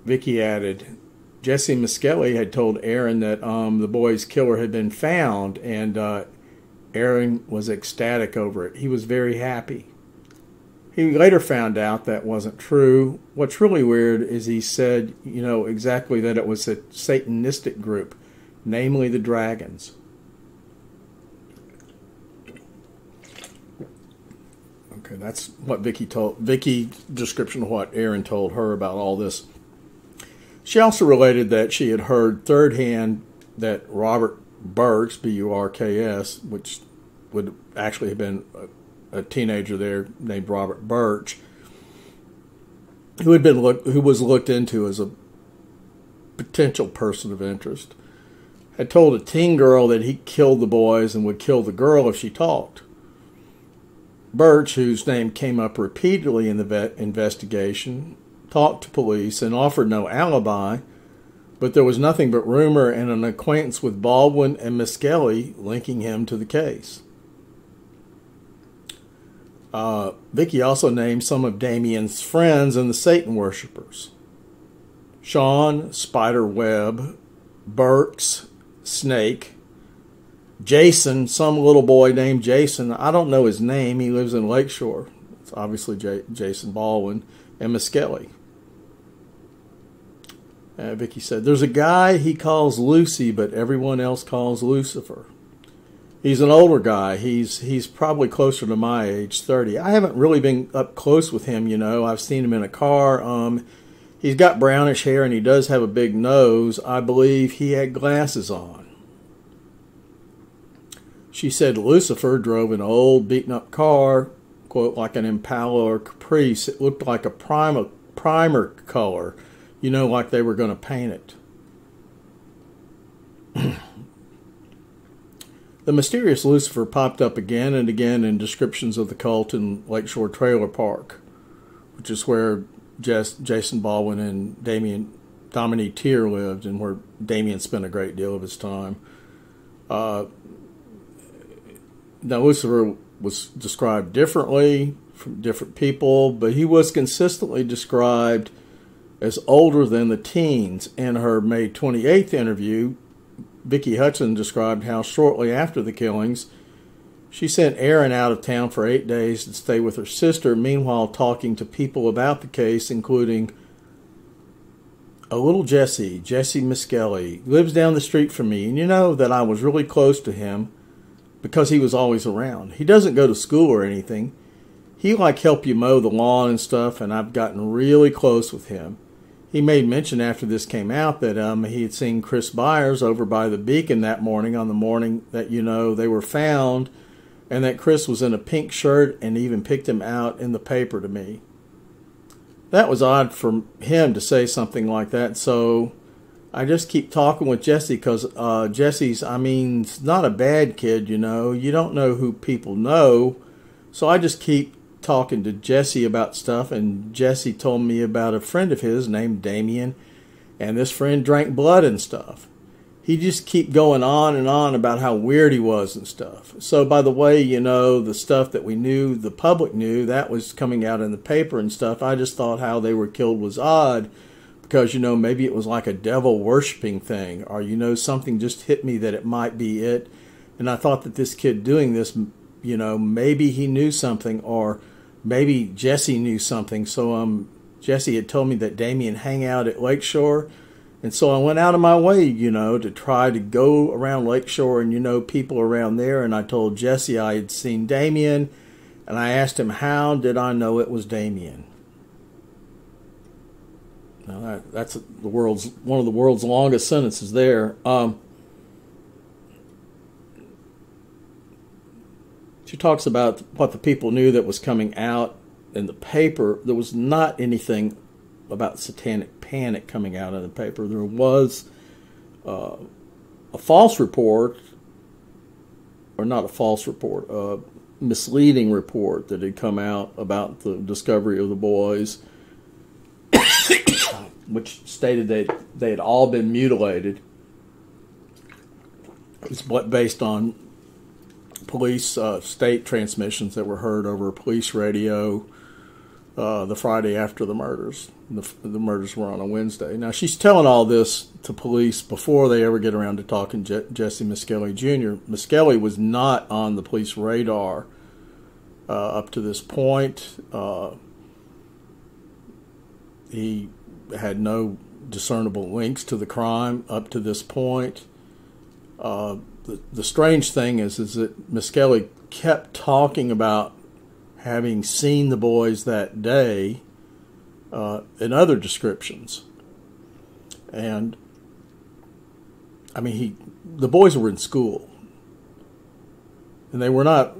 Vicki added, Jessie Misskelley had told Aaron that the boy's killer had been found, and Aaron was ecstatic over it. He was very happy. He later found out that wasn't true. What's really weird is he said, exactly that it was a Satanistic group, namely the Dragons. Okay, that's what Vicki description of what Aaron told her about all this. She also related that she had heard third hand that Robert Burks, B-U-R-K-S, which would actually have been a teenager there named Robert Birch, who was looked into as a potential person of interest, had told a teen girl that he killed the boys and would kill the girl if she talked. Birch, whose name came up repeatedly in the investigation, talked to police and offered no alibi, but there was nothing but rumor and an acquaintance with Baldwin and Misskelley linking him to the case. Vicki also named some of Damien's friends and the Satan worshippers. Sean, Spider Webb, Burks, Snake, Jason, some little boy named Jason. I don't know his name. He lives in Lakeshore. It's obviously Jason Baldwin, and Misskelley. Vicki said, there's a guy he calls Lucy, but everyone else calls Lucifer. He's an older guy. He's probably closer to my age, 30. I haven't really been up close with him, you know. I've seen him in a car. He's got brownish hair and he does have a big nose. I believe he had glasses on. She said Lucifer drove an old beaten-up car, quote, like an Impala or Caprice. It looked like a primer color, you know, like they were going to paint it. The mysterious Lucifer popped up again and again in descriptions of the cult in Lakeshore Trailer Park, which is where Jason Baldwin and Dominique Tier lived, and where Damien spent a great deal of his time. Now, Lucifer was described differently from different people, but he was consistently described as older than the teens. In her May 28th interview, Vicki Hutcheson described how shortly after the killings, she sent Aaron out of town for 8 days to stay with her sister, meanwhile talking to people about the case, including a little Jessie Misskelley, lives down the street from me, and you know that I was really close to him because he was always around. He doesn't go to school or anything. He help you mow the lawn and stuff, and I've gotten really close with him. He made mention after this came out that he had seen Chris Byers over by the Beacon that morning, on the morning that, you know, they were found, and that Chris was in a pink shirt and even picked him out in the paper to me. That was odd for him to say something like that, so I just keep talking with Jessie because Jessie's, not a bad kid, you know. You don't know who people know, so I just keep talking to Jessie about stuff, and Jessie told me about a friend of his named Damien, and this friend drank blood and stuff. He just keep going on and on about how weird he was and stuff. So, by the way, you know, the stuff that we knew, the public knew, that was coming out in the paper and stuff. I just thought how they were killed was odd because, you know, maybe it was like a devil worshipping thing, or, you know, something just hit me that it might be it. And I thought that this kid doing this, you know, maybe he knew something, or maybe Jessie knew something. So Jessie had told me that Damien hang out at Lakeshore, and so I went out of my way, you know, to try to go around Lakeshore and, you know, people around there. And I told Jessie I had seen Damien, and I asked him, how did I know it was Damien? Now that's one of the world's longest sentences there. She talks about what the people knew that was coming out in the paper. There was not anything about satanic panic coming out in the paper. There was a false report, or not a false report, a misleading report that had come out about the discovery of the boys, which stated that they had all been mutilated. It was based on police state transmissions that were heard over police radio the Friday after the murders. The murders were on a Wednesday. Now, she's telling all this to police before they ever get around to talking Jessie Misskelley Jr. Misskelley was not on the police radar up to this point. He had no discernible links to the crime up to this point. The strange thing is that Misskelley kept talking about having seen the boys that day in other descriptions. And, I mean, the boys were in school. And they were not,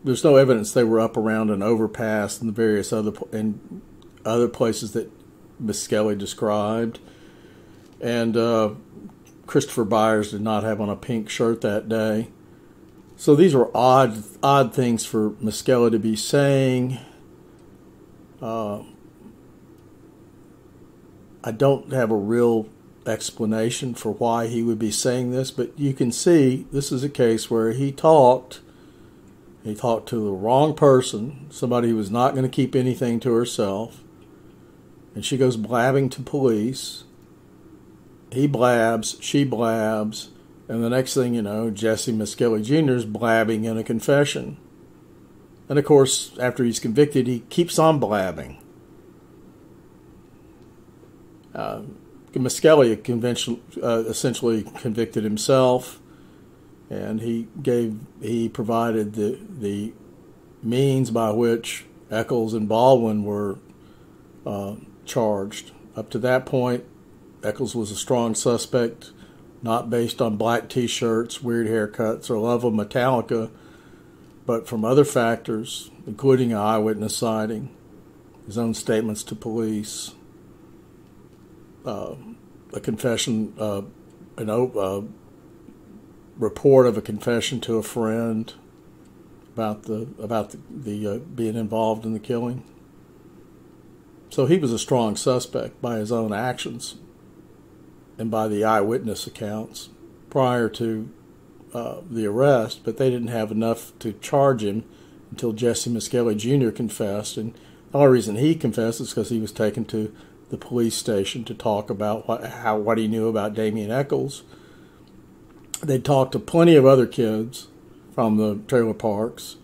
there's no evidence they were up around an overpass and the various other places that Misskelley described. And Christopher Byers did not have on a pink shirt that day. So these were odd things for Misskelley to be saying. I don't have a real explanation for why he would be saying this, but you can see this is a case where he talked to the wrong person, somebody who was not going to keep anything to herself, and she goes blabbing to police. He blabs, she blabs, and the next thing you know, Jessie Misskelley Jr. is blabbing in a confession. And of course, after he's convicted, he keeps on blabbing. Misskelley essentially convicted himself, and he provided the means by which Echols and Baldwin were charged. Up to that point, Echols was a strong suspect, not based on black T-shirts, weird haircuts, or love of Metallica, but from other factors, including an eyewitness sighting, his own statements to police, a confession, report of a confession to a friend about the being involved in the killing. So he was a strong suspect by his own actions and by the eyewitness accounts prior to the arrest, but they didn't have enough to charge him until Jessie Misskelley Jr. confessed. And the only reason he confessed is because he was taken to the police station to talk about what he knew about Damien Echols. They'd talked to plenty of other kids from the trailer parks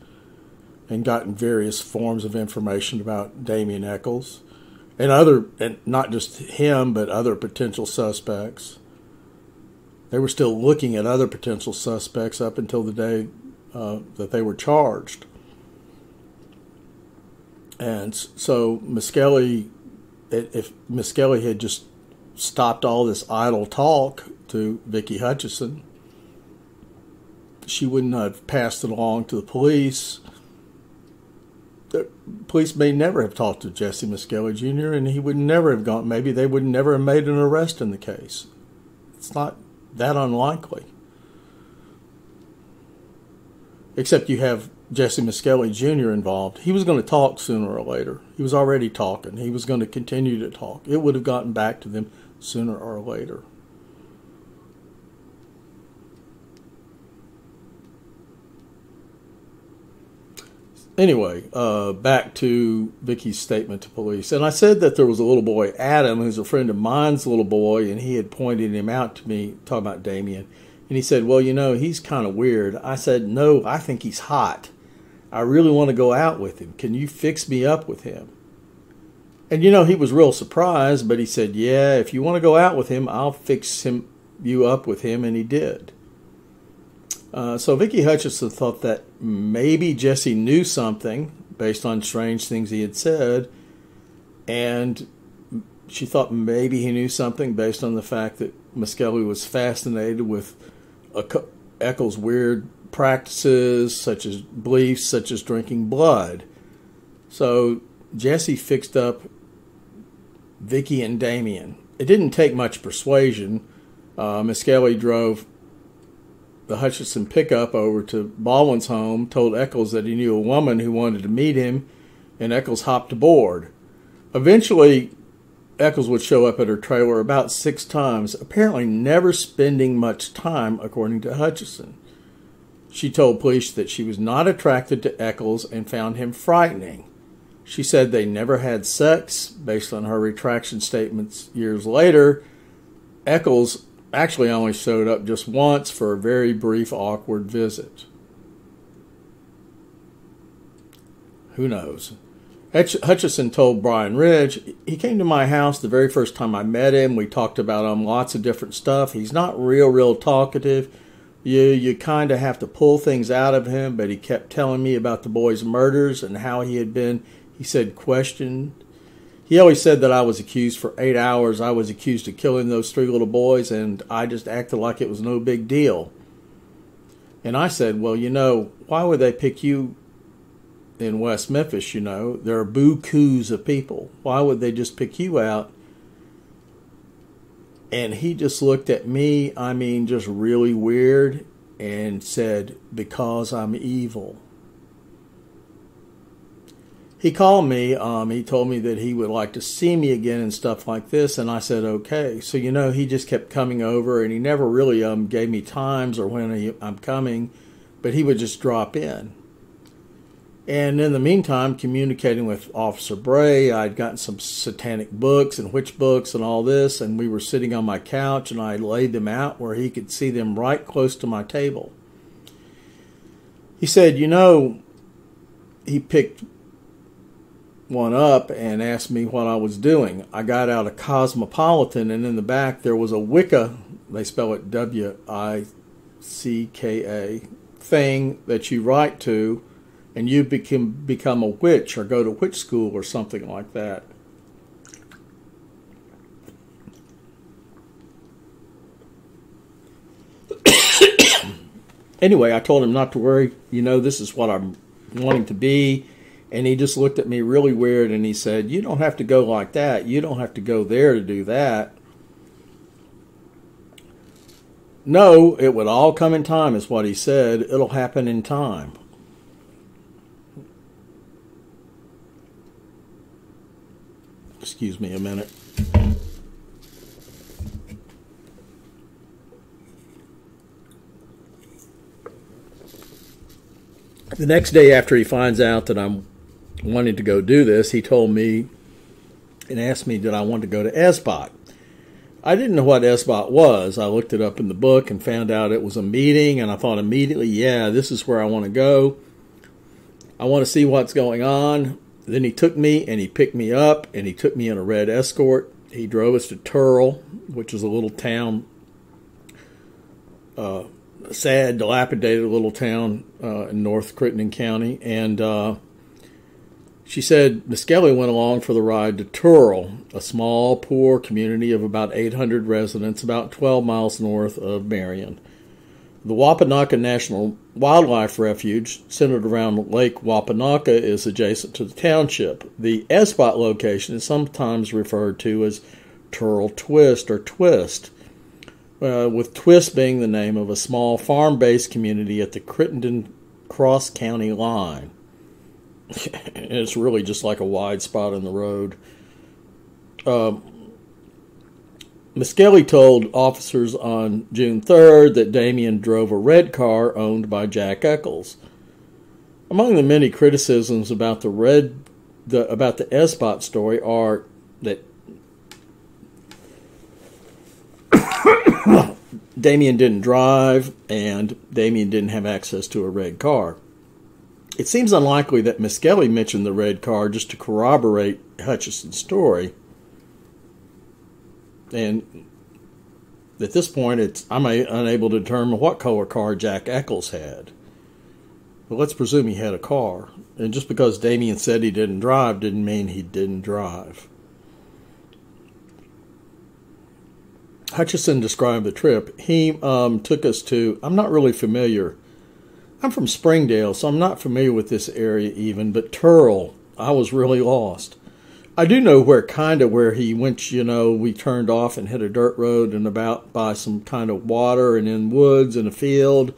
and gotten various forms of information about Damien Echols and not just him, but other potential suspects. They were still looking at other potential suspects up until the day that they were charged. And so Misskelley, if Misskelley had just stopped all this idle talk to Vicki Hutcheson, she wouldn't have passed it along to the police. The police may never have talked to Jessie Misskelley Jr., and he would never have gone. Maybe they would never have made an arrest in the case. It's not that unlikely. Except you have Jessie Misskelley Jr. involved. He was going to talk sooner or later. He was already talking. He was going to continue to talk. It would have gotten back to them sooner or later. Anyway, back to Vicki's statement to police. And I said that there was a little boy, Adam, who's a friend of mine's little boy, and he had pointed him out to me, talking about Damien. And he said, well, he's kind of weird. I said, no, I think he's hot. I really want to go out with him. Can you fix me up with him? And, he was real surprised, but he said, yeah, if you want to go out with him, I'll fix you up with him, and he did. So Vicki Hutcheson thought that maybe Jessie knew something based on strange things he had said, and she thought maybe he knew something based on the fact that Misskelley was fascinated with Echols' weird practices, beliefs such as drinking blood. So Jessie fixed up Vicki and Damien. It didn't take much persuasion. Misskelley drove the Hutcheson pickup over to Baldwin's home, told Echols that he knew a woman who wanted to meet him, and Echols hopped aboard. Eventually, Echols would show up at her trailer about 6 times, apparently never spending much time, according to Hutcheson. She told police that she was not attracted to Echols and found him frightening. She said they never had sex. Based on her retraction statements years later, Echols actually only showed up just once for a very brief, awkward visit. Who knows? Hutcheson told Brian Ridge, he came to my house the very first time I met him. We talked about lots of different stuff. He's not real talkative, You kind of have to pull things out of him, but he kept telling me about the boys' murders and how he had been, he said, questioned. He always said that I was accused for 8 hours. I was accused of killing those 3 little boys, and I just acted like it was no big deal. And I said, well, why would they pick you in West Memphis? There are bukus of people. Why would they just pick you out? And he just looked at me, just really weird, and said, because I'm evil. He called me. He told me that he would like to see me again and stuff like this. And I said, okay. So, he just kept coming over, and he never really gave me times or when I'm coming, but he would just drop in. And in the meantime, communicating with Officer Bray, I'd gotten some satanic books and witch books and all this, and we were sitting on my couch, and I laid them out where he could see them right close to my table. He said, he picked one up and asked me what I was doing. I got out a Cosmopolitan, and in the back there was a Wicca, they spell it Wicca, thing that you write to, and you become a witch or go to witch school or something like that. Anyway, I told him not to worry. This is what I'm wanting to be. And he just looked at me really weird, and he said, you don't have to go like that. You don't have to go there to do that. No, it would all come in time, is what he said. It'll happen in time. Excuse me a minute. The next day after he finds out that I'm wanting to go do this, he told me and asked me did I want to go to esbat. I didn't know what esbat was. I looked it up in the book and found out it was a meeting, and I thought immediately, yeah, this is where I want to go. I want to see what's going on. Then he took me and he picked me up, and he took me in a red Escort. He drove us to Turl, which is a little town, sad, dilapidated little town in North Crittenden County. And she said Misskelley went along for the ride to Turl, a small, poor community of about 800 residents, about 12 miles north of Marion. The Wapanaka National Wildlife Refuge, centered around Lake Wapanaka, is adjacent to the township. The esbat location is sometimes referred to as Turl Twist or Twist, with Twist being the name of a small farm-based community at the Crittenden Cross County line. It's really just like a wide spot in the road. Misskelley told officers on June 3rd that Damien drove a red car owned by Jack Echols. Among the many criticisms about the esbat story are that Damien didn't drive and Damien didn't have access to a red car. It seems unlikely that Misskelley mentioned the red car just to corroborate Hutcheson's story. And at this point, I'm unable to determine what color car Jack Echols had. But let's presume he had a car. And just because Damien said he didn't drive didn't mean he didn't drive. Hutcheson described the trip. He took us to, I'm not really familiar. I'm from Springdale, so I'm not familiar with this area even, but Turl, I was really lost. I do know where he went, we turned off and hit a dirt road and about by some kind of water and in woods and a field.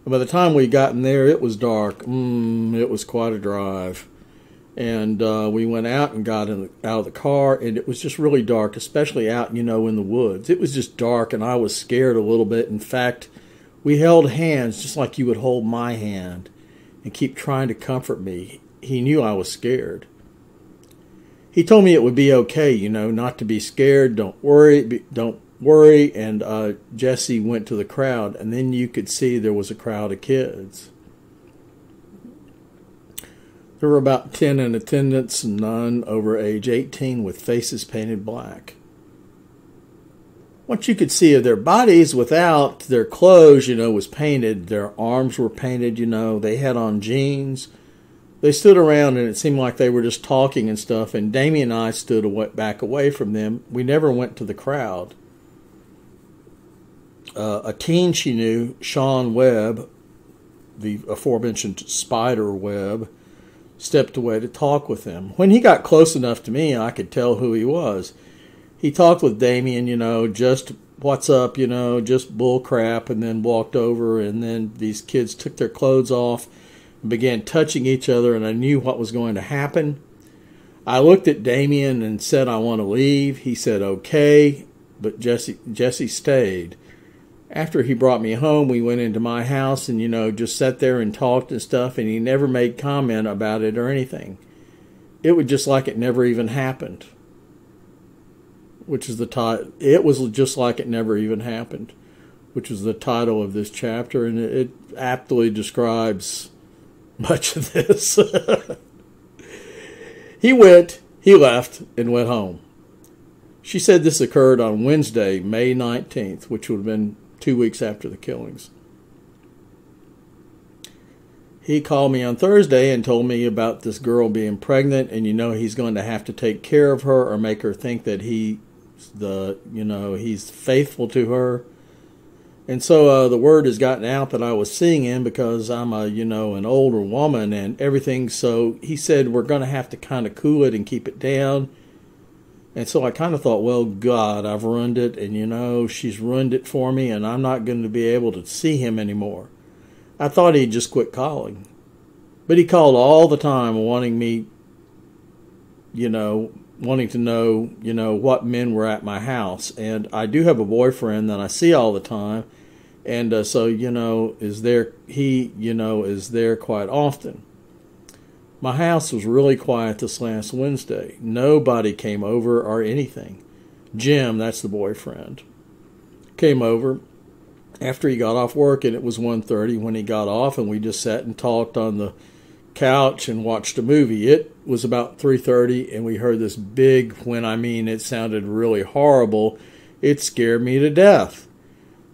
And by the time we got in there, it was dark. It was quite a drive. And we went out and got out of the car, and it was just really dark, especially out, in the woods. It was just dark, and I was scared a little bit. In fact, we held hands just like you would hold my hand and keep trying to comfort me. He knew I was scared. He told me it would be okay, not to be scared. Don't worry. And Jessie went to the crowd, and then you could see there was a crowd of kids. There were about 10 in attendance, none over age 18 with faces painted black. what you could see of their bodies without their clothes, was painted. Their arms were painted, They had on jeans. They stood around and it seemed like they were just talking and stuff. And Damien and I stood back away from them. We never went to the crowd. A teen she knew, Sean Webb, the aforementioned Spider Webb, stepped away to talk with him. When he got close enough to me, I could tell who he was. He talked with Damien, just what's up, just bull crap, and then walked over, and then these kids took their clothes off and began touching each other, and I knew what was going to happen. I looked at Damien and said, I want to leave. He said, okay, but Jessie stayed. After he brought me home, we went into my house and, just sat there and talked and stuff, and he never made comment about it or anything. It was just like it never even happened, which is the title. It was just like it never even happened, which is the title of this chapter, and it aptly describes much of this. He left, and went home. She said this occurred on Wednesday, May 19th, which would have been 2 weeks after the killings. He called me on Thursday and told me about this girl being pregnant, and he's going to have to take care of her or make her think that he's faithful to her. And so the word has gotten out that I was seeing him because I'm an older woman and everything. So he said we're going to have to kind of cool it and keep it down. And so I kind of thought, well, God, I've ruined it, and she's ruined it for me, and I'm not going to be able to see him anymore. I thought he'd just quit calling. But he called all the time wanting me, wanting to know, what men were at my house. And I do have a boyfriend that I see all the time, and so, is there quite often. My house was really quiet this last Wednesday. Nobody came over or anything. Jim, that's the boyfriend, came over after he got off work, and it was 1:30 when he got off, and we just sat and talked on the couch and watched a movie. It was about 3:30, and we heard this big, it sounded really horrible. It scared me to death.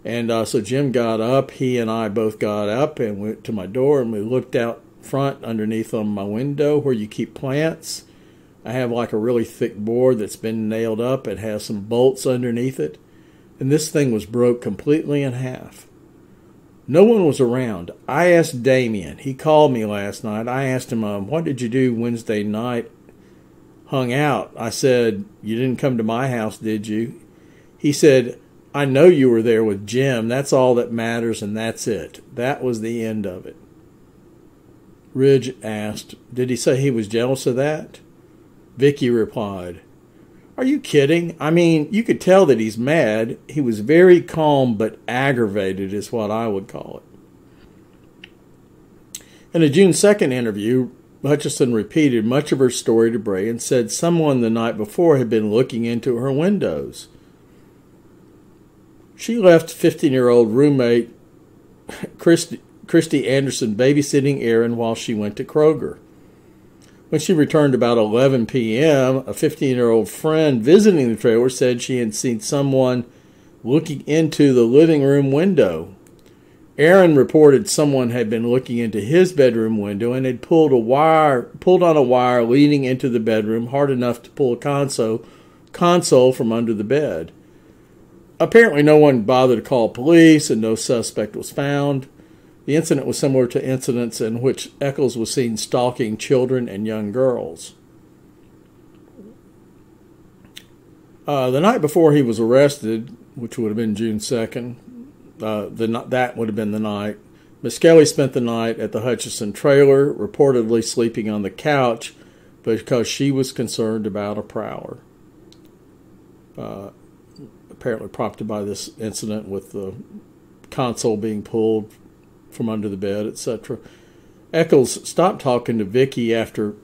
And so Jim got up. He and I both got up and went to my door, and we looked out front underneath on my window where you keep plants. I have like a really thick board that's been nailed up. It has some bolts underneath it, and this thing was broke completely in half. No one was around. I asked Damien. He called me last night. I asked him, what did you do Wednesday night? Hung out. I said, you didn't come to my house, did you? He said, I know you were there with Jim. That's all that matters, and that's it. That was the end of it. Ridge asked, did he say he was jealous of that? Vicki replied, are you kidding? You could tell that he's mad. He was very calm but aggravated is what I would call it. In a June 2nd interview, Hutcheson repeated much of her story to Bray and said someone the night before had been looking into her windows. She left 15-year-old roommate Christy Anderson babysitting Aaron while she went to Kroger. When she returned about 11 p.m., a 15-year-old friend visiting the trailer said she had seen someone looking into the living room window. Aaron reported someone had been looking into his bedroom window and had pulled on a wire leading into the bedroom hard enough to pull a console from under the bed. Apparently no one bothered to call police and no suspect was found. The incident was similar to incidents in which Echols was seen stalking children and young girls. The night before he was arrested, which would have been June 2nd, that would have been the night, Misskelley spent the night at the Hutcheson trailer, reportedly sleeping on the couch because she was concerned about a prowler. Apparently prompted by this incident with the console being pulled from under the bed, etc. Echols stopped talking to Vicki after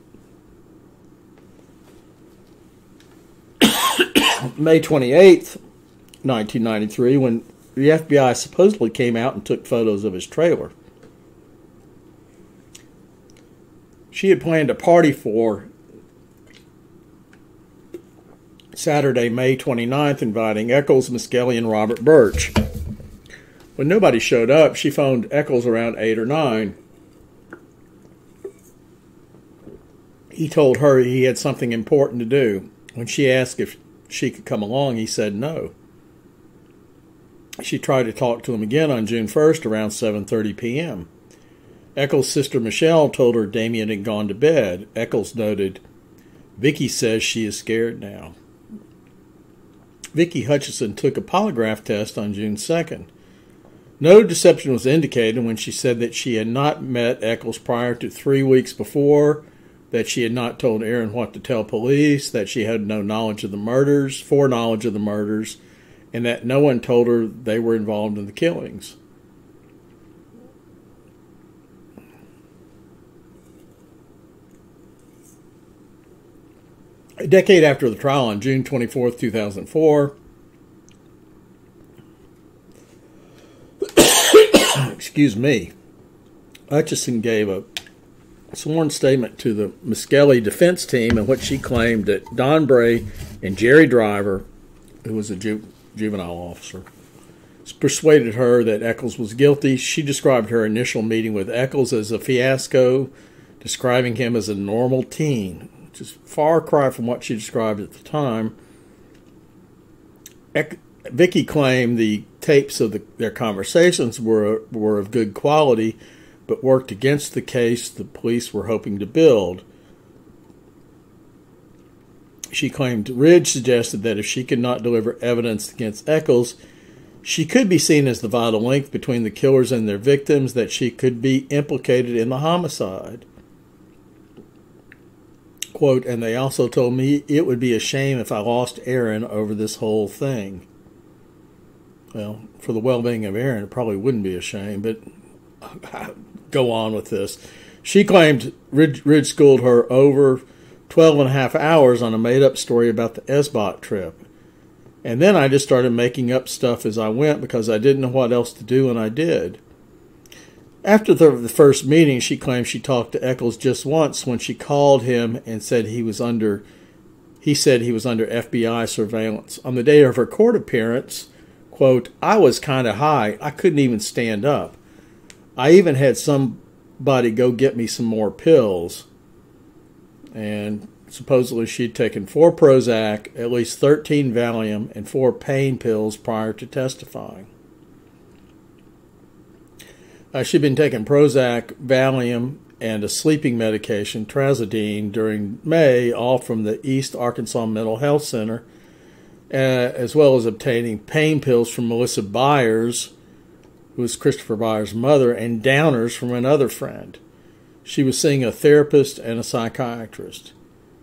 May 28th, 1993, when the FBI supposedly came out and took photos of his trailer. She had planned a party for Saturday, May 29th, inviting Echols, Misskelley, and Robert Birch. When nobody showed up, she phoned Echols around 8 or 9. He told her he had something important to do. When she asked if she could come along, he said no. She tried to talk to him again on June 1st around 7:30 p.m. Echols' sister Michelle told her Damien had gone to bed. Echols noted, "Vicki says she is scared now." Vicki Hutcheson took a polygraph test on June 2nd. No deception was indicated when she said that she had not met Echols prior to 3 weeks before, that she had not told Aaron what to tell police, that she had no knowledge of the murders, foreknowledge of the murders, and that no one told her they were involved in the killings. A decade after the trial, on June 24th, 2004, excuse me, Hutcheson gave a sworn statement to the Misskelley defense team in which she claimed that Don Bray and Jerry Driver, who was a juvenile officer, persuaded her that Echols was guilty. She described her initial meeting with Echols as a fiasco, describing him as a normal teen, which is a far cry from what she described at the time. Vicki claimed the tapes of their conversations were of good quality, but worked against the case the police were hoping to build. She claimed Ridge suggested that if she could not deliver evidence against Echols, she could be seen as the vital link between the killers and their victims, that she could be implicated in the homicide. Quote, "And they also told me it would be a shame if I lost Aaron over this whole thing." Well, for the well-being of Aaron, it probably wouldn't be a shame, but go on with this. She claimed Ridge schooled her over 12 and a half hours on a made-up story about the esbat trip. And then I just started making up stuff as I went because I didn't know what else to do, and I did. After the first meeting, she claimed she talked to Echols just once when she called him and said he said he was under FBI surveillance. On the day of her court appearance, quote, "I was kind of high. I couldn't even stand up. I even had somebody go get me some more pills." And supposedly she'd taken 4 Prozac, at least 13 Valium, and 4 pain pills prior to testifying. She'd been taking Prozac, Valium, and a sleeping medication, Trazodone, during May, all from the East Arkansas Mental Health Center, as well as obtaining pain pills from Melissa Byers, who was Christopher Byers' mother, and downers from another friend. She was seeing a therapist and a psychiatrist.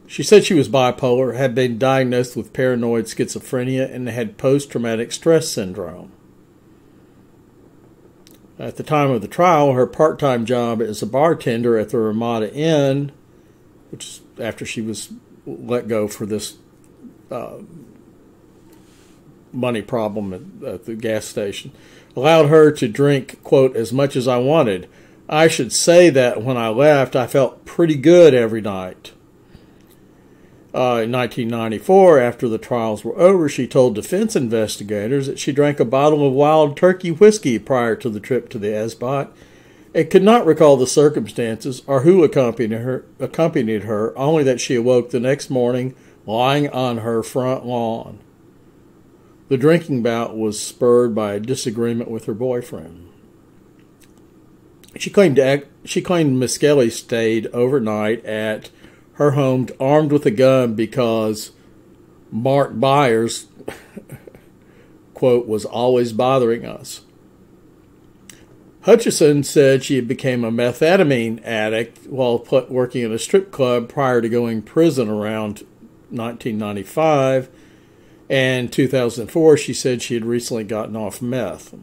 She said she was bipolar, had been diagnosed with paranoid schizophrenia, and had post-traumatic stress syndrome. At the time of the trial, her part-time job as a bartender at the Ramada Inn, which is after she was let go for this money problem at the gas station, allowed her to drink, quote, "as much as I wanted. I should say that when I left, I felt pretty good every night." In 1994, after the trials were over, she told defense investigators that she drank a bottle of Wild Turkey whiskey prior to the trip to the esbat and could not recall the circumstances or who accompanied her, only that she awoke the next morning lying on her front lawn. The drinking bout was spurred by a disagreement with her boyfriend. She claimed Misskelley stayed overnight at her home armed with a gun because Mark Byers, quote, "was always bothering us." Hutcheson said she became a methamphetamine addict while working at a strip club prior to going to prison around 1995. And 2004, she said she had recently gotten off meth.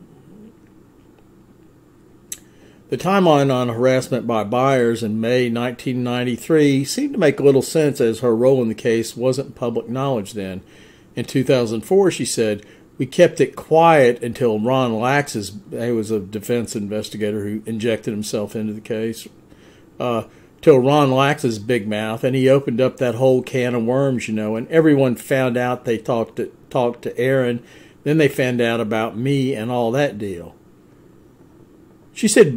The timeline on harassment by Byers in May 1993 seemed to make little sense, as her role in the case wasn't public knowledge then. In 2004, she said, "We kept it quiet until Ron Lax's," he was a defense investigator who injected himself into the case, till Ron Lax's big mouth, and he opened up that whole can of worms, and everyone found out they talked to Aaron. Then they found out about me and all that deal. She said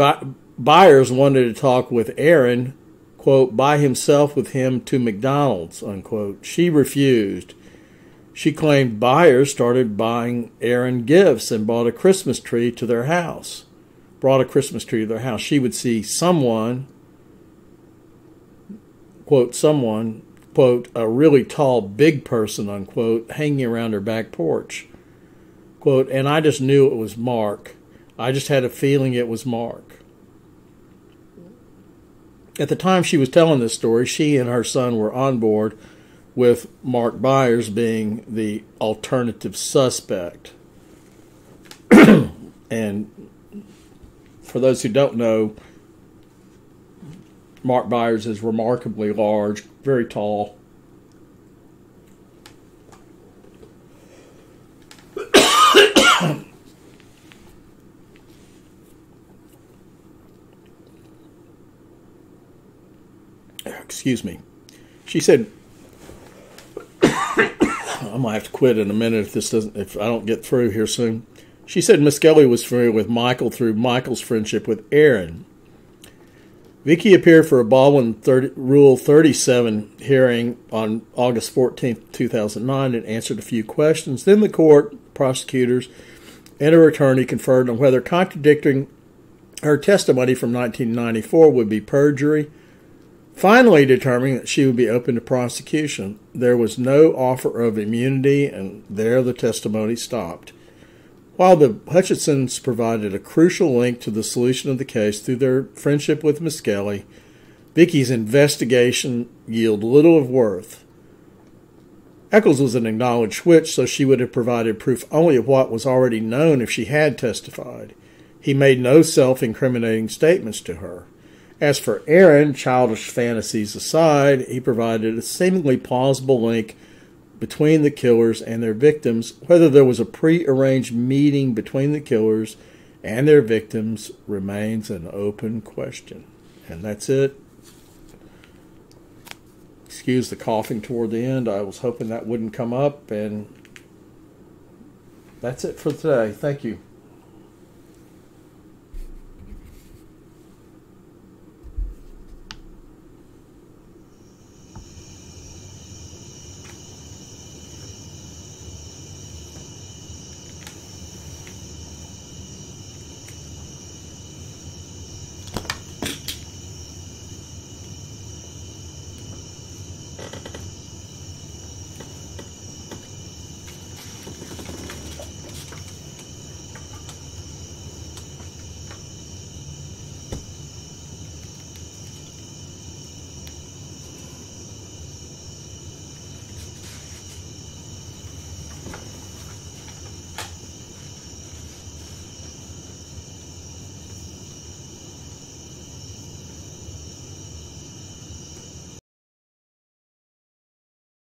Byers wanted to talk with Aaron, quote, by himself with him to McDonald's, unquote. She refused. She claimed Byers started buying Aaron gifts and brought a Christmas tree to their house. She would see someone, quote, a really tall, big person, unquote, hanging around her back porch. Quote, and I just knew it was Mark. I just had a feeling it was Mark. At the time she was telling this story, she and her son were on board with Mark Byers being the alternative suspect. And for those who don't know, Mark Byers is remarkably large, very tall. Excuse me. She said, I'm gonna have to quit in a minute if I don't get through here soon. She said Misskelley was familiar with Michael through Michael's friendship with Aaron. Vicki appeared for a Baldwin Rule 37 hearing on August 14, 2009 and answered a few questions. Then the court, prosecutors, and her attorney conferred on whether contradicting her testimony from 1994 would be perjury, finally determining that she would be open to prosecution. There was no offer of immunity, and there the testimony stopped. While the Hutchesons provided a crucial link to the solution of the case through their friendship with Misskelley, Vicki's investigation yielded little of worth. Echols was an acknowledged witch, so she would have provided proof only of what was already known if she had testified. He made no self-incriminating statements to her. As for Aaron, childish fantasies aside, he provided a seemingly plausible link between the killers and their victims. Whether there was a pre-arranged meeting between the killers and their victims remains an open question. And that's it. Excuse the coughing toward the end. I was hoping that wouldn't come up, and that's it for today. Thank you.